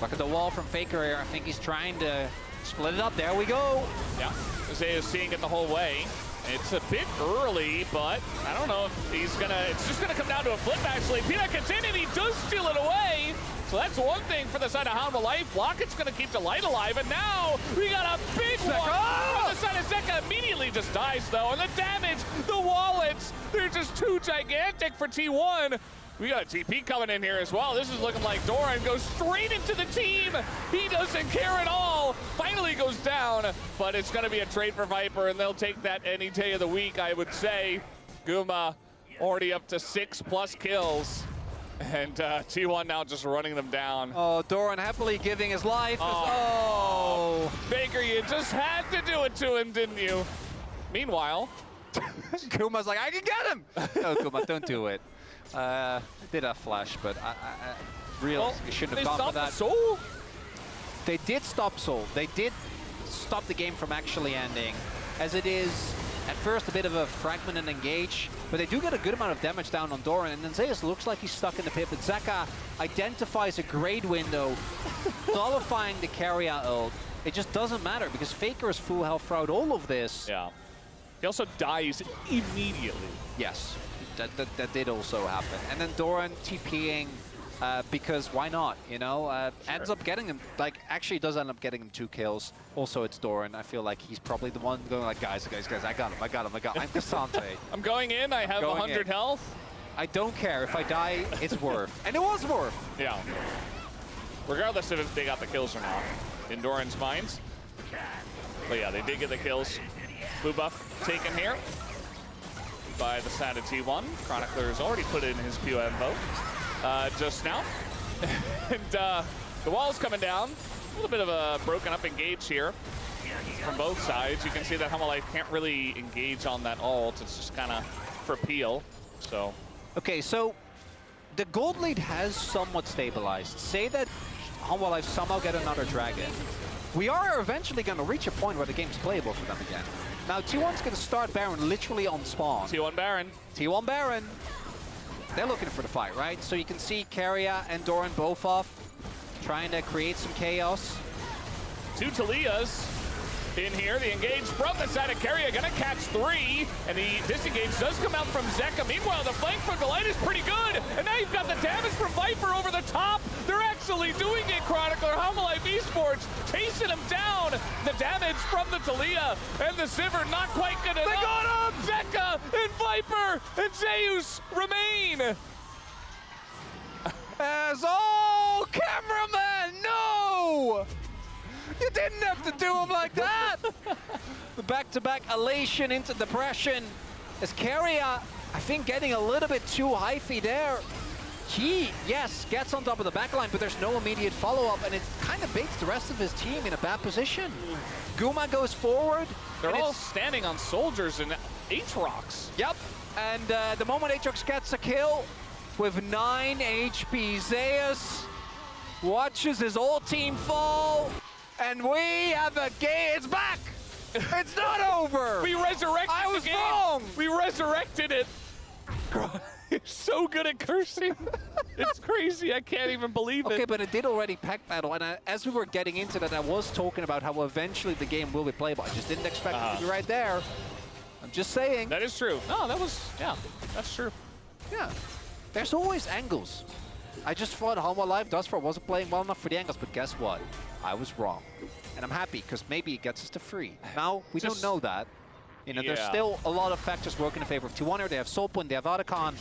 Speaker 1: Look at the wall from Faker here. I think he's trying to split it up. There we go.
Speaker 2: Yeah, Zeus seeing it the whole way. It's a bit early, but I don't know if he's gonna, it's just gonna come down to a flip actually. Peanut gets in and he does steal it away. So that's one thing for the side of Hanwha Life. Locket's gonna keep the light alive, and now we got a big one on the side of Zeka. Immediately just dies though, and the damage, the wallets, they're just too gigantic for T1. We got a TP coming in here as well. This is looking like Doran goes straight into the team. He doesn't care at all. Finally goes down, but it's gonna be a trade for Viper, and they'll take that any day of the week, I would say. Guma already up to 6+ kills. And T1 now just running them down.
Speaker 1: Oh, Doran happily giving his life.
Speaker 2: Oh, Baker, you just had to do it to him, didn't you? Meanwhile,
Speaker 1: Kuma's like, I can get him. No, Kuma, don't do it. Did a flash, but I really shouldn't have gone for that.
Speaker 2: Soul?
Speaker 1: They did stop Soul. They did stop the game from actually ending, as it is at first a bit of a fragment and engage, but they do get a good amount of damage down on Doran, and then Zeus looks like he's stuck in the pit, but Zeka identifies a great window, nullifying the carry-out ult. It just doesn't matter, because Faker is full health throughout all of this.
Speaker 2: Yeah. He also dies immediately.
Speaker 1: Yes, that did also happen. And then Doran TPing, because why not, you know? Ends up getting him, like, actually does end up getting him 2 kills. Also, it's Doran. I feel like he's probably the one going like, guys, I got him. I'm Cassante.
Speaker 2: I'm going in, I have 100 health.
Speaker 1: I don't care. If I die, it's worth. And it was worth.
Speaker 2: Yeah. Regardless of if they got the kills or not, in Doran's minds. But yeah, they did get the kills. Blue buff taken here by the side of T1. Chronicler has already put in his POM vote just now. And the wall's coming down. A little bit of a broken up engage here from both sides. You can see that Hanwha Life can't really engage on that ult. It's just kind of for peel. So.
Speaker 1: Okay, so the gold lead has somewhat stabilized. Say that Hanwha Life somehow get another dragon. We are eventually going to reach a point where the game's playable for them again. Now, T1's going to start Baron literally on spawn.
Speaker 2: T1 Baron.
Speaker 1: T1 Baron. They're looking for the fight, right? So you can see Keria and Doran both off, trying to create some chaos.
Speaker 2: 2 Talias in here. The engage from the side of Keria, gonna catch 3, and the disengage does come out from Zeka. Meanwhile, the flank from Delight is pretty good, and now you've got the damage from Viper over the top. They're actually doing it, Chronicler. Hanwha Life Esports chasing him down. The damage from the Talia and the Sivir not quite good enough. They got him! Zeka and Viper and Zeus remain.
Speaker 1: As oh, cameraman, no! You didn't have to do him like that! The back-to-back elation into depression. As Keria, I think, getting a little bit too hyphy there. He, yes, gets on top of the backline, but there's no immediate follow-up, and it kind of baits the rest of his team in a bad position. Guma goes forward.
Speaker 2: They're all standing on soldiers and Aatrox.
Speaker 1: Yep, and the moment Aatrox gets a kill, with 9 HP, Zeus watches his whole team fall, and we have a game. It's back! It's not over!
Speaker 2: We resurrected
Speaker 1: I was
Speaker 2: the game.
Speaker 1: wrong!
Speaker 2: We resurrected it! You're so good at cursing. It's crazy. I can't even believe it.
Speaker 1: Okay, but it did already pack battle, and as we were getting into that, I was talking about how eventually the game will be playable. I just didn't expect it to be right there. I'm just saying.
Speaker 2: That is true. No, that was, yeah, that's true.
Speaker 1: Yeah. There's always angles. I just thought Hanwha Life Dustford wasn't playing well enough for the angles, but guess what? I was wrong. And I'm happy, because maybe it gets us to 3. Now, we don't know that. You know, there's still a lot of factors working in favor of T1. They have Soulpoint, they have Otacon.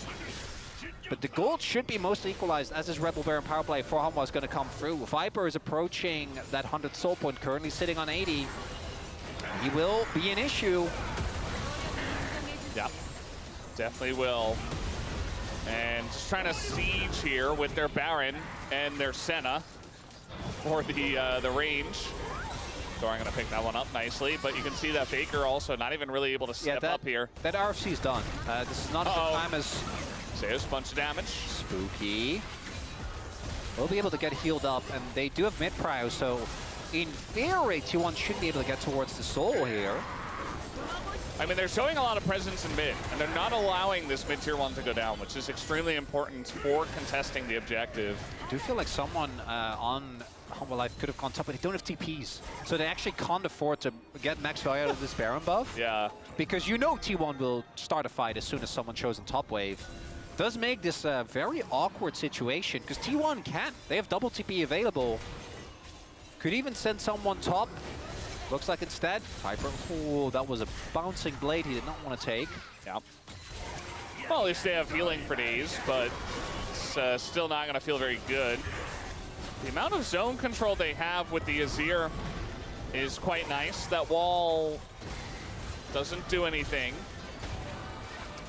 Speaker 1: But the gold should be mostly equalized, as is Rebel Baron power play for Hanwha is going to come through. Viper is approaching that 100 Soulpoint, currently sitting on 80. He will be an issue.
Speaker 2: Yeah, definitely will. And just trying to siege here with their Baron and their Senna. for the range. Doran gonna pick that one up nicely, but you can see that Faker also not even really able to step up here.
Speaker 1: That RFC's done. This is not a good time as
Speaker 2: Zeus, bunch of damage.
Speaker 1: Spooky will be able to get healed up, and they do have mid prio, so in theory, T1 should be able to get towards the soul here.
Speaker 2: I mean, they're showing a lot of presence in mid, and they're not allowing this mid tier 1 to go down, which is extremely important for contesting the objective.
Speaker 1: I do feel like someone on Humble Life could have gone top, but they don't have TPs. So they actually can't afford to get max value out of this Baron buff.
Speaker 2: Yeah.
Speaker 1: Because you know T1 will start a fight as soon as someone shows in top wave. Does make this a very awkward situation, because T1 can't. They have double TP available. Could even send someone top. Looks like instead, Viper, oh, that was a bouncing blade he did not want to take.
Speaker 2: Yeah. Well, at least they have healing for days, but it's still not going to feel very good. The amount of zone control they have with the Azir is quite nice. That wall doesn't do anything.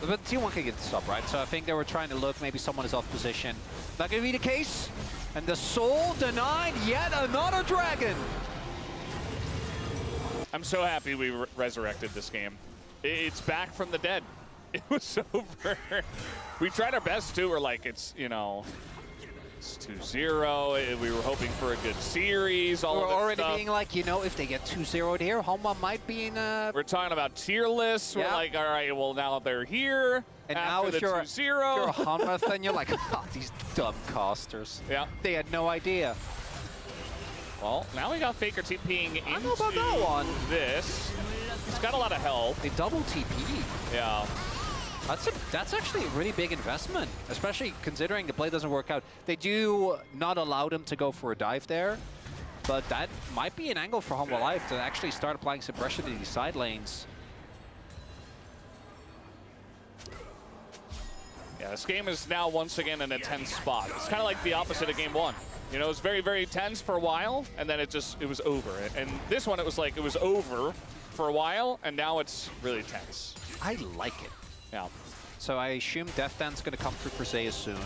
Speaker 1: But T1 can get this up, right? So I think they were trying to look, maybe someone is off position. Not going to be the case. And the soul denied yet another dragon.
Speaker 2: I'm so happy we resurrected this game. It's back from the dead. It was over. We tried our best too. We're like, it's, you know, it's 2-0. We were hoping for a good series. All
Speaker 1: we're
Speaker 2: of this
Speaker 1: already
Speaker 2: stuff.
Speaker 1: being like, you know, if they get 2-0'd here, Homa might be in a...
Speaker 2: We're talking about tier lists.
Speaker 1: Yeah.
Speaker 2: We're like, all right, well, now they're here.
Speaker 1: And
Speaker 2: after
Speaker 1: now if
Speaker 2: the
Speaker 1: you're
Speaker 2: 2-0.
Speaker 1: you're a Hama, then you're like, oh, these dumb casters.
Speaker 2: Yeah.
Speaker 1: They had no idea.
Speaker 2: Well, now we got Faker TPing into
Speaker 1: I don't know about that one.
Speaker 2: this. He's got a lot of health.
Speaker 1: They double TP.
Speaker 2: Yeah.
Speaker 1: That's actually a really big investment, especially considering the play doesn't work out. They do not allow them to go for a dive there, but that might be an angle for Humble Life to actually start applying some pressure to these side lanes.
Speaker 2: Yeah, this game is now once again in a tense spot. It's kind of like the opposite of game 1. You know, it was very, very tense for a while, and then it was over. And this one, it was like it was over for a while, and now it's really tense.
Speaker 1: I like it.
Speaker 2: Yeah.
Speaker 1: So I assume Death Dance is going to come through for Zeus soon.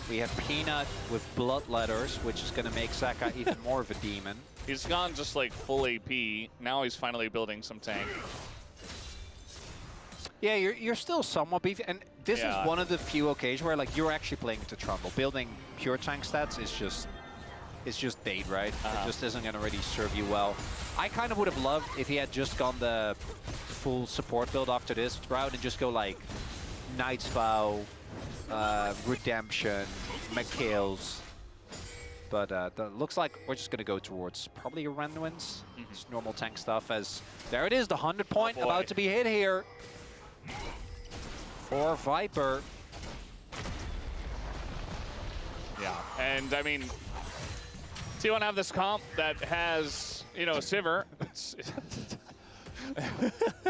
Speaker 1: We have Peanut with Blood Letters, which is going to make Saka even more of a demon.
Speaker 2: He's gone just like full AP. Now he's finally building some tank.
Speaker 1: Yeah, you're still somewhat beefy, and this is one of the few occasions where like you're actually playing to Trundle. Building pure tank stats is just bait, right? It just isn't going to really serve you well. I kind of would have loved if he had just gone the full support build after this route and just go like Knight's Vow, Redemption, McHale's. But looks like we're just going to go towards probably a Renwins. Just normal tank stuff as there it is, the 100 point about to be hit here for Viper.
Speaker 2: Yeah, and I mean, T1 have this comp that has, you know, Sivir.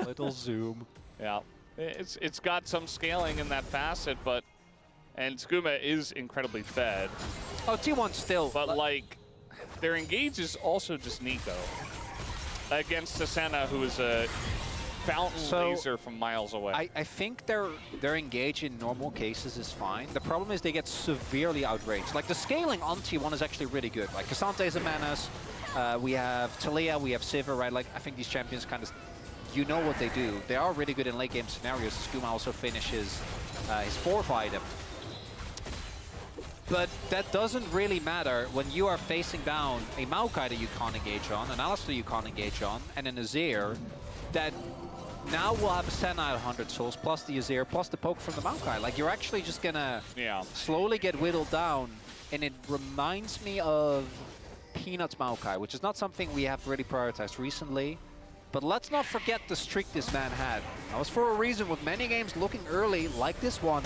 Speaker 1: Little zoom.
Speaker 2: Yeah, it's got some scaling in that facet, but and Skooma is incredibly fed.
Speaker 1: Oh, T1 still.
Speaker 2: But like, their engage is also just Nico against Asena, who is a fountain laser from miles away.
Speaker 1: I think their engage in normal cases is fine. The problem is they get severely outraged. Like the scaling on T1 is actually really good. Like Cassante is a menace. We have Talia, we have Sivir, right? Like I think these champions kind of, you know what they do. They are really good in late game scenarios. Skooma also finishes his fourth item. But that doesn't really matter when you are facing down a Maokai that you can't engage on, an Alistar you can't engage on, and an Azir that now will have a Senna at 100 souls, plus the Azir, plus the poke from the Maokai. Like, you're actually just gonna slowly get whittled down, and it reminds me of Peanut's Maokai, which is not something we have really prioritized recently. But let's not forget the streak this man had. That was for a reason, with many games looking early, like this one.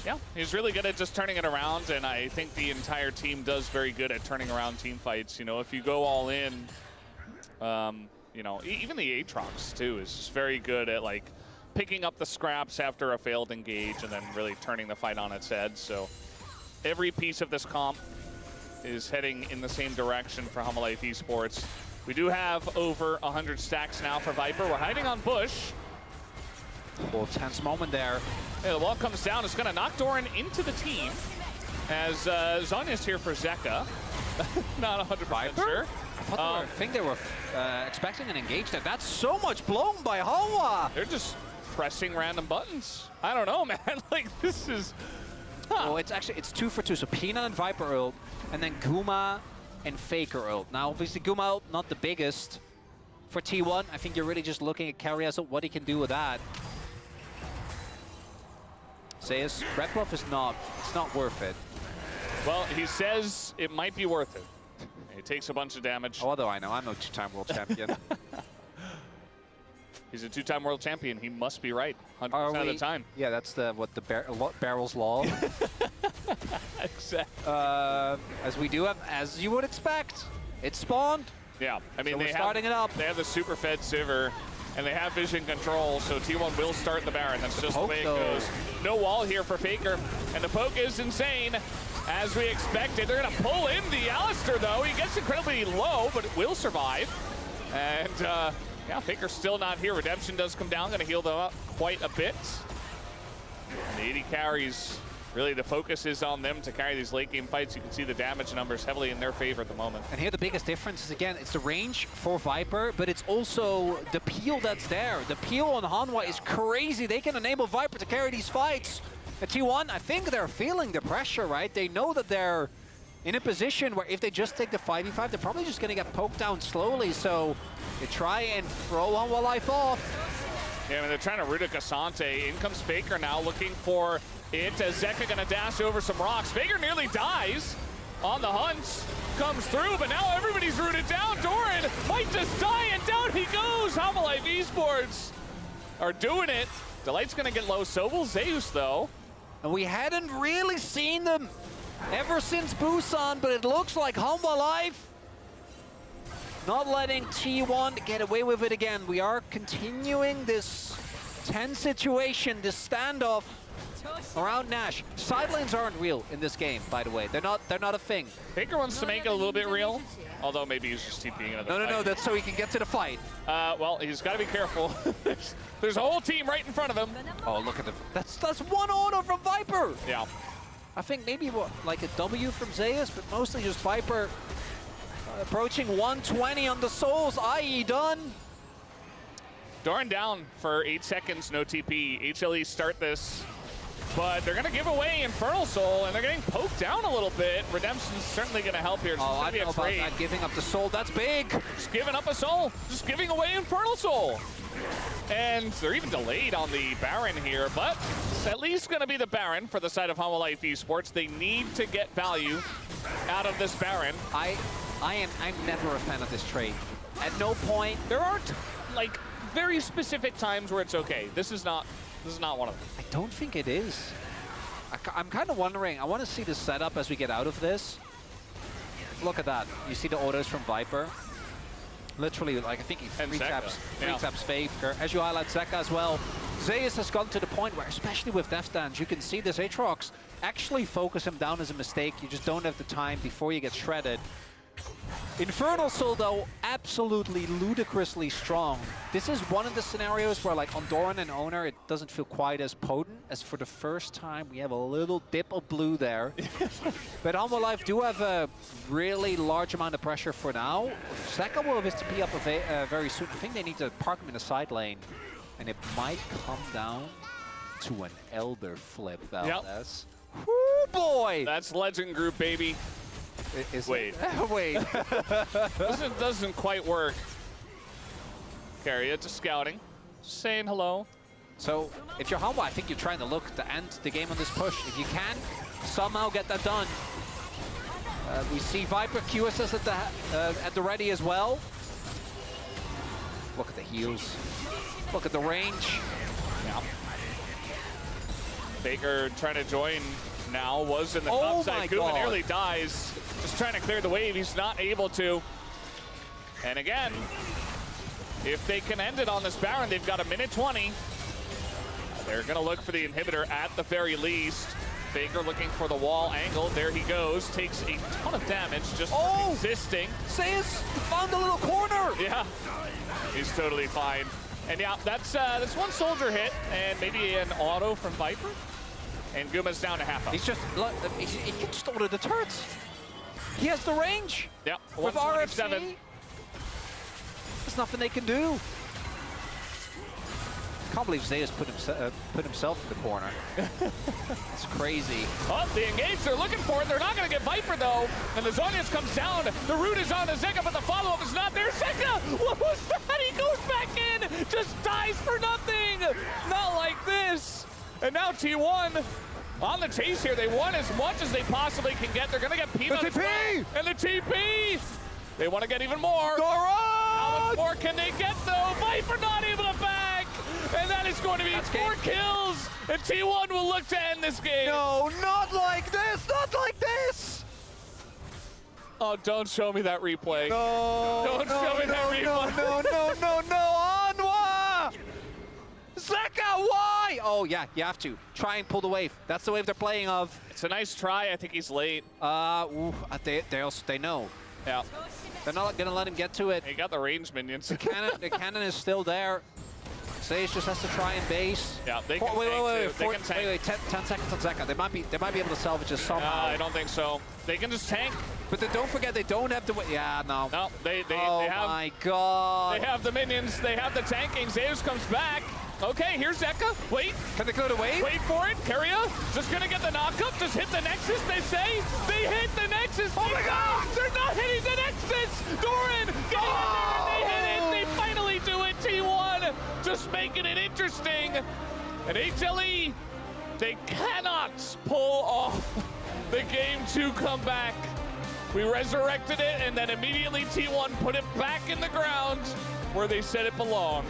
Speaker 2: Yeah, he's really good at just turning it around, and I think the entire team does very good at turning around team fights. You know, if you go all in, you know, even the Aatrox too is just very good at like picking up the scraps after a failed engage and then really turning the fight on its head. So every piece of this comp is heading in the same direction for Humble Life Esports. We do have over 100 stacks now for Viper. We're hiding on Bush.
Speaker 1: Well, tense moment there.
Speaker 2: Yeah, the wall comes down. It's going to knock Doran into the team. as Zonya's here for Zeka. Not 100% sure.
Speaker 1: I think they were expecting an engage there. That's so much blown by Hanwha.
Speaker 2: They're just pressing random buttons. I don't know, man. Like, this is... Huh.
Speaker 1: Well, it's 2 for 2. So Peanut and Viper ult, and then Guma and Faker ult. Now, obviously, Guma ult, not the biggest. For T1, I think you're really just looking at Carrias, what he can do with that. Zeus, red buff is not worth it.
Speaker 2: Well, he says it might be worth it. It takes a bunch of damage.
Speaker 1: Oh, although I know, I'm no 2-time world champion.
Speaker 2: He's a 2-time world champion. He must be right 100% of the time.
Speaker 1: Yeah, that's the Barrel's law.
Speaker 2: Exactly.
Speaker 1: As we do have, as you would expect, it spawned.
Speaker 2: Yeah, I mean,
Speaker 1: So
Speaker 2: they
Speaker 1: we're starting it up.
Speaker 2: They have the super fed Sivir, and they have vision control, so T1 will start the Baron. That's just the way it goes. No wall here for Faker, and the poke is insane. As we expected, they're going to pull in the Alistar, though. He gets incredibly low, but it will survive. And, yeah, Faker's still not here. Redemption does come down, going to heal them up quite a bit. And the 80 carries, really the focus is on them to carry these late game fights. You can see the damage numbers heavily in their favor at the moment.
Speaker 1: And here the biggest difference is, again, it's the range for Viper, but it's also the peel that's there. The peel on Hanwha is crazy. They can enable Viper to carry these fights. At T1, I think they're feeling the pressure, right? They know that they're in a position where if they just take the 5v5, they're probably just going to get poked down slowly. So they try and throw Hanwha life off.
Speaker 2: Yeah, I mean, they're trying to root a Cassante. In comes Faker now, looking for it. As Zeka going to dash over some rocks. Faker nearly dies on the hunt. Comes through, but now everybody's rooted down. Doran might just die, and down he goes. Homalife Esports are doing it. Delight's going to get low. So will Zeus, though.
Speaker 1: And we hadn't really seen them ever since Busan, but it looks like Hanwha not letting T1 get away with it again. We are continuing this tense situation, this standoff around Nash. Side lanes aren't real in this game, by the way. They're not a thing.
Speaker 2: Faker wants to make it a little bit real, although maybe he's just TPing another
Speaker 1: No, that's so he can get to the fight.
Speaker 2: Well, he's got to be careful. There's a whole team right in front of him.
Speaker 1: Oh, look at the... That's one auto from Viper!
Speaker 2: Yeah.
Speaker 1: I think maybe, like a W from Zeus, but mostly just Viper approaching 120 on the souls, i.e. done.
Speaker 2: Doran down for 8 seconds, no TP. HLE start this, but they're going to give away Infernal Soul, and they're getting poked down a little bit. Redemption's certainly going to help here.
Speaker 1: Oh, I don't know about that, giving up the soul, that's big.
Speaker 2: Just giving up a soul, just giving away Infernal Soul. And they're even delayed on the Baron here, but it's at least going to be the Baron for the side of Homalife Esports. They need to get value out of this Baron.
Speaker 1: I'm never a fan of this trade. At no point.
Speaker 2: There aren't, like, very specific times where it's okay. This is not one of them.
Speaker 1: I don't think it is. I'm kind of wondering. I want to see the setup as we get out of this. Look at that. You see the autos from Viper. Literally, like, I think he three taps Faker. As you highlight, Zeka as well. Zeus has gone to the point where, especially with Death Dance, you can see this Aatrox actually focus him down as a mistake. You just don't have the time before you get shredded. Infernal Soul, though, absolutely ludicrously strong. This is one of the scenarios where, like, on Doran and Owner, it doesn't feel quite as potent as for the first time. We have a little dip of blue there. But Homalife do have a really large amount of pressure for now. Zeka will have his TP up very soon. I think they need to park him in the side lane. And it might come down to an Elder flip, Valdez.
Speaker 2: Yep.
Speaker 1: Woo, boy!
Speaker 2: That's Legend Group, baby. Wait.
Speaker 1: Wait.
Speaker 2: doesn't quite work. Carry just scouting. Just saying hello.
Speaker 1: So, if you're Hanwha, I think you're trying to look to end the game on this push. If you can, somehow get that done. We see Viper QSS at the ready as well. Look at the heals. Look at the range.
Speaker 2: Yeah. Faker trying to join now, was in the top side. Kuma nearly dies. Just trying to clear the wave. He's not able to. And again, if they can end it on this Baron, they've got a minute 20. They're going to look for the inhibitor at the very least. Faker looking for the wall angle. There he goes. Takes a ton of damage just for existing.
Speaker 1: Zeus found a little corner.
Speaker 2: Yeah, he's totally fine. And yeah, that's one soldier hit and maybe an auto from Viper. And Guma's down to half health.
Speaker 1: He's just, look, he can just order the turrets. He has the range.
Speaker 2: Yep,
Speaker 1: With
Speaker 2: 127.
Speaker 1: RFC, there's nothing they can do. Can't believe Zeus put himself in the corner. It's crazy.
Speaker 2: Oh, the engage they're looking for it. They're not going to get Viper, though. And the Zonius comes down. The root is on to Zeka, but the follow-up is not there. Zeka, what was that? He goes back in, just dies for nothing. Not like this. And now T1 on the chase here. They want as much as they possibly can get. They're going to get Peanuts.
Speaker 1: The TP!
Speaker 2: And the TP! They want to get even more.
Speaker 1: Doro!
Speaker 2: How much more can they get, though? Viper not able to bag. And that is going to be 4 kills. And T1 will look to end this game.
Speaker 1: No, not like this! Not like this!
Speaker 2: Oh, don't show me that replay.
Speaker 1: No!
Speaker 2: Don't show me that replay.
Speaker 1: No! Anwa! Zeka, why? Oh, yeah, you have to. Try and pull the wave. That's the wave they're playing of.
Speaker 2: It's a nice try. I think he's late.
Speaker 1: They know.
Speaker 2: Yeah.
Speaker 1: They're not going to let him get to it.
Speaker 2: He got the range minions.
Speaker 1: The cannon is still there. Sage just has to try and base.
Speaker 2: Yeah, they can
Speaker 1: Wait, 10 seconds on Zeka. They might be able to salvage it somehow.
Speaker 2: I don't think so. They can just tank.
Speaker 1: But then don't forget, they don't have to wait. Yeah, no.
Speaker 2: No, they
Speaker 1: Oh
Speaker 2: have.
Speaker 1: my God.
Speaker 2: They have the minions. They have the tanking. Zeus comes back. Okay, here's Zeka. Wait.
Speaker 1: Can they clear the wave?
Speaker 2: Wait for it. Keria just gonna get the knockup. Just hit the Nexus, they say. They hit the Nexus.
Speaker 1: Oh my God!
Speaker 2: They're not hitting the Nexus. Doran getting in there. They hit it. They finally do it. T1 just making it interesting. And HLE, they cannot pull off the game 2 comeback. We resurrected it, and then immediately T1 put it back in the ground where they said it belonged.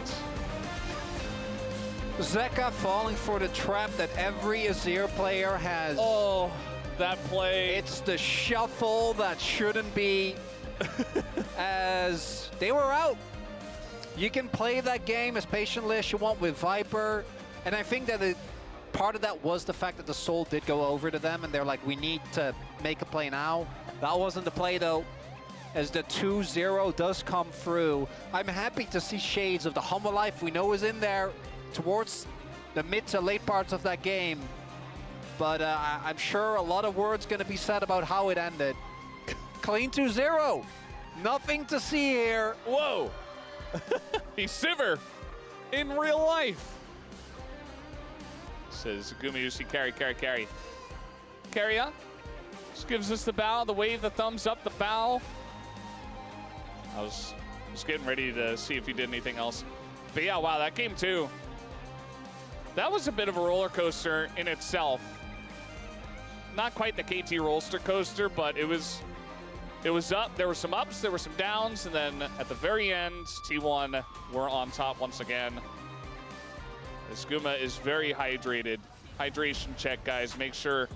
Speaker 1: Zeka falling for the trap that every Azir player has.
Speaker 2: Oh, that play.
Speaker 1: It's the shuffle that shouldn't be, as they were out. You can play that game as patiently as you want with Viper, and I think that part of that was the fact that the Soul did go over to them, and they're like, we need to make a play now. That wasn't the play, though, as the 2-0 does come through. I'm happy to see shades of the Humble Life we know is in there towards the mid to late parts of that game. But I'm sure a lot of words going to be said about how it ended. Clean 2-0. Nothing to see here.
Speaker 2: Whoa. He's Sivir in real life. Says Gumi Usi, carry. Keria just gives us the bow, the wave, the thumbs up, the bow. I was getting ready to see if he did anything else. But yeah, wow, that game 2. That was a bit of a roller coaster in itself. Not quite the KT roller coaster, but it was up. There were some ups, there were some downs, and then at the very end, T1 were on top once again. This Guma is very hydrated. Hydration check, guys. Make sure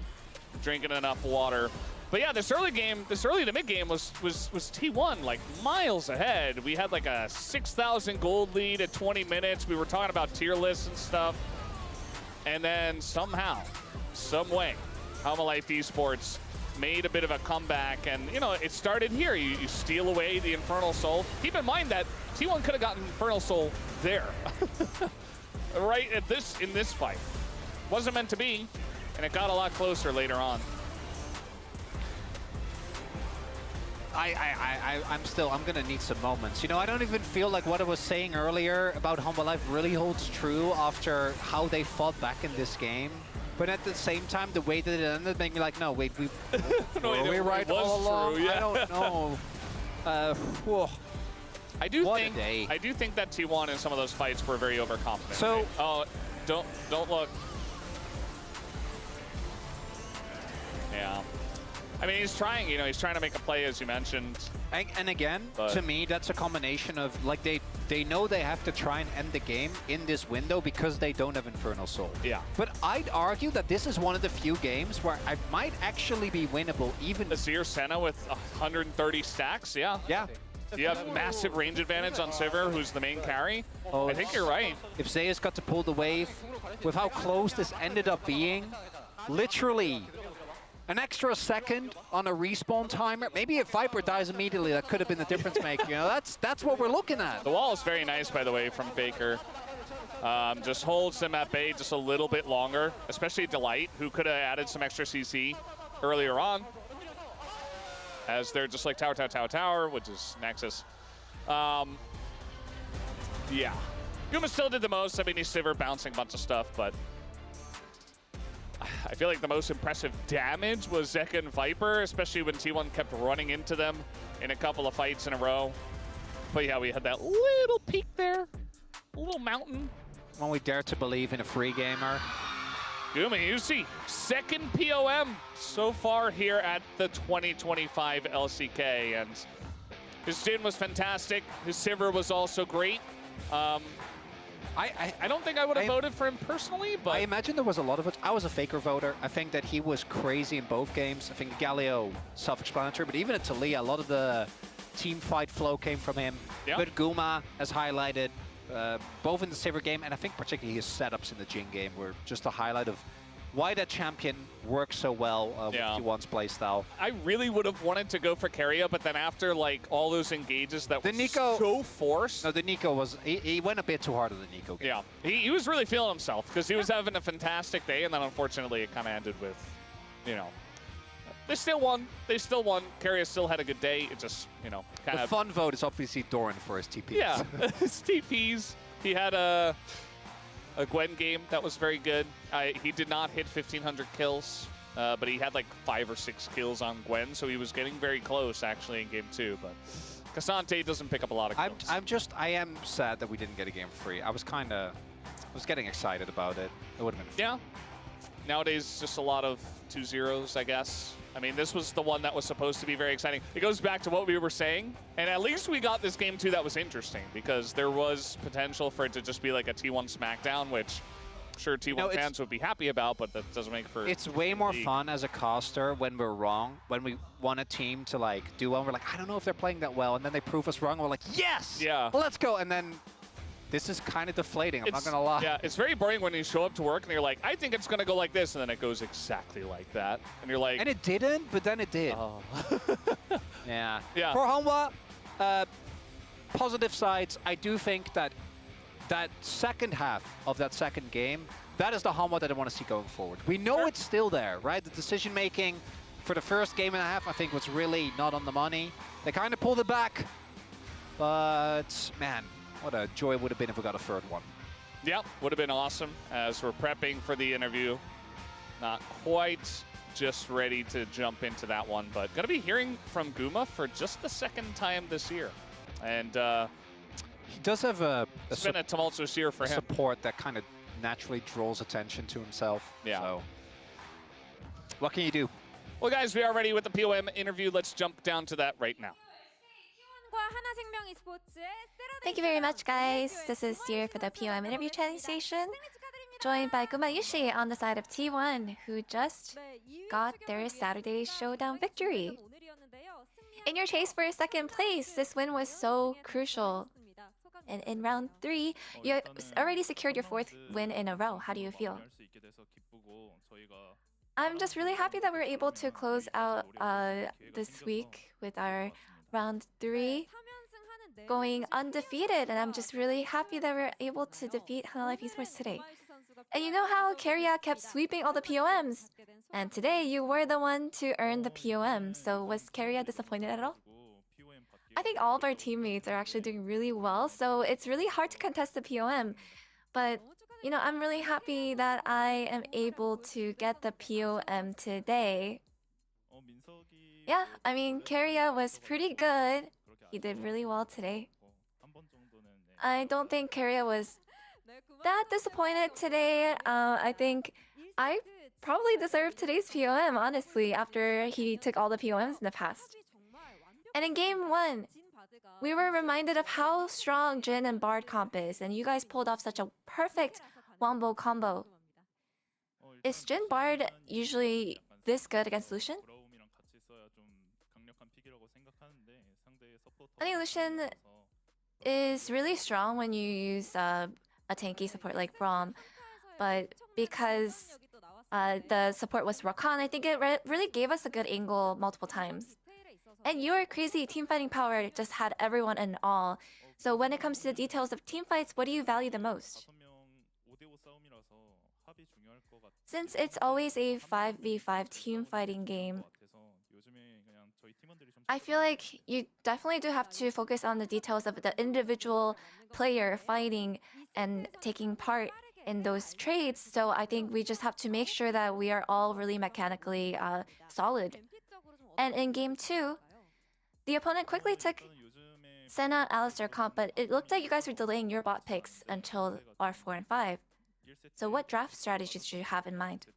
Speaker 2: you're drinking enough water. But yeah, this early to mid game was T1 like miles ahead. We had like a 6,000 gold lead at 20 minutes. We were talking about tier lists and stuff. And then somehow, some way, Humble Life Esports made a bit of a comeback. And, you know, it started here. You steal away the Infernal Soul. Keep in mind that T1 could have gotten Infernal Soul there. Right in this fight. Wasn't meant to be, and it got a lot closer later on.
Speaker 1: I'm gonna need some moments. You know, I don't even feel like what I was saying earlier about Humble Life really holds true after how they fought back in this game. But at the same time, the way that it ended made me like, no, wait, were we right all along?
Speaker 2: True, yeah.
Speaker 1: I don't know. Whew.
Speaker 2: I do think that T1 in some of those fights were very overconfident.
Speaker 1: So,
Speaker 2: right? Oh, don't look. Yeah. I mean, he's trying, you know, he's trying to make a play, as you mentioned.
Speaker 1: And again, to me, that's a combination of, like, they know they have to try and end the game in this window because they don't have Infernal Soul.
Speaker 2: Yeah.
Speaker 1: But I'd argue that this is one of the few games where I might actually be winnable, even...
Speaker 2: Azir Senna with 130 stacks, yeah.
Speaker 1: Yeah.
Speaker 2: You have massive range advantage on Sivir, who's the main carry.
Speaker 1: Oh,
Speaker 2: I think you're right.
Speaker 1: If Zeus got to pull the wave, with how close this ended up being, literally an extra second on a respawn timer. Maybe if Viper dies immediately, that could have been the difference maker. You know, that's what we're looking at.
Speaker 2: The wall is very nice, by the way, from Faker. just holds them at bay just a little bit longer, especially Delight, who could have added some extra CC earlier on, as they're just like tower, tower, tower, tower, which is Nexus. Yeah. Guma still did the most. I mean, he's Sivir bouncing a bunch of stuff, but I feel like the most impressive damage was Zeka and Viper, especially when T1 kept running into them in a couple of fights in a row. But yeah, we had that little peak there, a little mountain.
Speaker 1: When we dare to believe in a free gamer.
Speaker 2: Guma, you see, second POM so far here at the 2025 LCK, and his Jin was fantastic. His Sivir was also great. I don't think I would have voted for him personally, but
Speaker 1: I imagine there was a lot of it. I was a Faker voter. I think that he was crazy in both games. I think Galio, self-explanatory, but even at Talia, a lot of the team fight flow came from him.
Speaker 2: Yeah.
Speaker 1: But Guma, as highlighted, both in the Sivir game, and I think particularly his setups in the Jin game were just a highlight of why that champion works so well with T1's playstyle.
Speaker 2: I really would have wanted to go for Keria, but then after like all those engages that were so forced.
Speaker 1: No, the Nico was, he went a bit too hard on the Nico game.
Speaker 2: Yeah, he was really feeling himself because he was having a fantastic day, and then unfortunately it kind of ended with, you know, they still won. They still won. Keria still had a good day. It just, you know, kind of.
Speaker 1: The fun vote is obviously Doran for his TPs.
Speaker 2: Yeah, his TPs. He had a Gwen game that was very good. He did not hit 1,500 kills, but he had like 5 or 6 kills on Gwen, so he was getting very close actually in game 2. But Cassante doesn't pick up a lot of kills.
Speaker 1: I am sad that we didn't get a game free. I was getting excited about it. It would have been fun.
Speaker 2: Yeah. Nowadays, just a lot of 2-0s, I guess. I mean, this was the one that was supposed to be very exciting. It goes back to what we were saying, and at least we got this game 2 that was interesting, because there was potential for it to just be like a T1 SmackDown, which sure T1 fans would be happy about, but that doesn't make for...
Speaker 1: It's way more fun as a caster when we're wrong, when we want a team to like do well, and we're like, I don't know if they're playing that well, and then they prove us wrong, and we're like, yes!
Speaker 2: Yeah.
Speaker 1: Well, let's go, and then... This is kind of deflating, I'm not going to lie.
Speaker 2: Yeah, it's very boring when you show up to work and you're like, I think it's going to go like this, and then it goes exactly like that. And you're like...
Speaker 1: And it didn't, but then it did.
Speaker 2: Oh.
Speaker 1: Yeah.
Speaker 2: Yeah.
Speaker 1: For Hanwha, positive sides, I do think that that second half of that second game, that is the Hanwha that I want to see going forward. We know it's still there, right? The decision-making for the first game and a half, I think, was really not on the money. They kind of pulled it back, but, man... What a joy it would have been if we got a third one.
Speaker 2: Yep, would have been awesome as we're prepping for the interview. Not quite just ready to jump into that one, but going to be hearing from Guma for just the second time this year. And
Speaker 1: he does have
Speaker 2: it's been a tumultuous year for him.
Speaker 1: Support that kind of naturally draws attention to himself.
Speaker 2: Yeah.
Speaker 1: So, what can you do?
Speaker 2: Well, guys, we are ready with the POM interview. Let's jump down to that right now.
Speaker 6: Thank you very much, guys. This is Seer for the POM interview chatting station, joined by Guma Yushi on the side of T1, who just got their Saturday Showdown victory. In your chase for second place, this win was so crucial. And in round 3, you already secured your 4th win in a row. How do you feel? I'm just really happy that we're able to close out this week with our round 3 going undefeated, and I'm just really happy that we're able to defeat Hana Life Esports today. And you know how Keria kept sweeping all the POMs? And today you were the one to earn the POM, so was Keria disappointed at all? I think all of our teammates are actually doing really well, so it's really hard to contest the POM. But, you know, I'm really happy that I am able to get the POM today. Yeah, I mean, Keria was pretty good. He did really well today. I don't think Keria was that disappointed today. I think I probably deserved today's POM, honestly, after he took all the POMs in the past. And in game 1, we were reminded of how strong Jin and Bard comp is, and you guys pulled off such a perfect wombo combo. Is Jin Bard usually this good against Lucian? I think Lucian is really strong when you use a tanky support like Braum, but because the support was Rakan, I think it really gave us a good angle multiple times. And your crazy teamfighting power just had everyone in awe. So when it comes to the details of teamfights, what do you value the most? Since it's always a 5v5 team fighting game, I feel like you definitely do have to focus on the details of the individual player fighting and taking part in those trades. So I think we just have to make sure that we are all really mechanically solid. And in game 2, the opponent quickly took Senna Alistair comp, but it looked like you guys were delaying your bot picks until R4 and 5. So what draft strategies should you have in mind?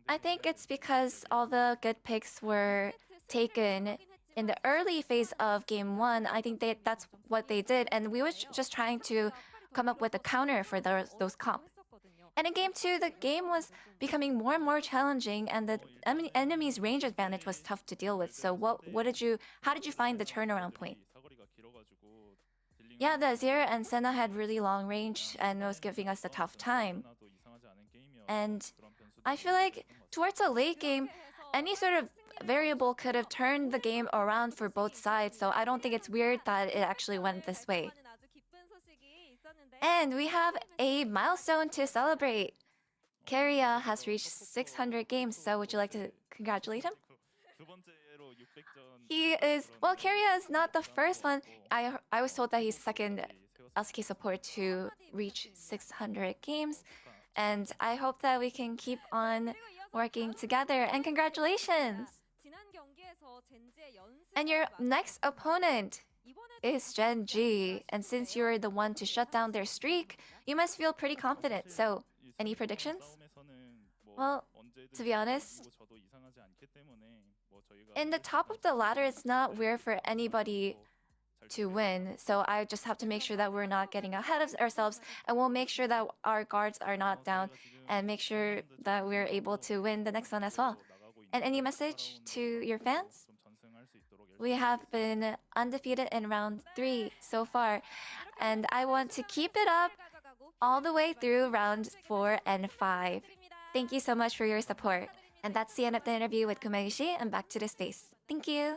Speaker 6: I think it's because all the good picks were taken in the early phase of game 1. I think that's what they did, and we were just trying to come up with a counter for those comp. And in game 2, the game was becoming more and more challenging, and the enemy's range advantage was tough to deal with. So how did you find the turnaround point? Yeah, the Azir and Senna had really long range and was giving us a tough time. And I feel like towards the late game, any sort of variable could have turned the game around for both sides, so I don't think it's weird that it actually went this way. And we have a milestone to celebrate. Keria has reached 600 games, so would you like to congratulate him? Keria is not the first one. I was told that he's second LCK support to reach 600 games. And I hope that we can keep on working together. And congratulations! And your next opponent is Gen G. And since you're the one to shut down their streak, you must feel pretty confident. So, any predictions? Well, to be honest, in the top of the ladder, it's not weird for anybody to win. So I just have to make sure that we're not getting ahead of ourselves, and we'll make sure that our guards are not down and make sure that we're able to win the next one as well. And any message to your fans? We have been undefeated in round 3 so far, and I want to keep it up all the way through rounds 4 and 5. Thank you so much for your support. And that's the end of the interview with Kumagishi, and back to the space. Thank you.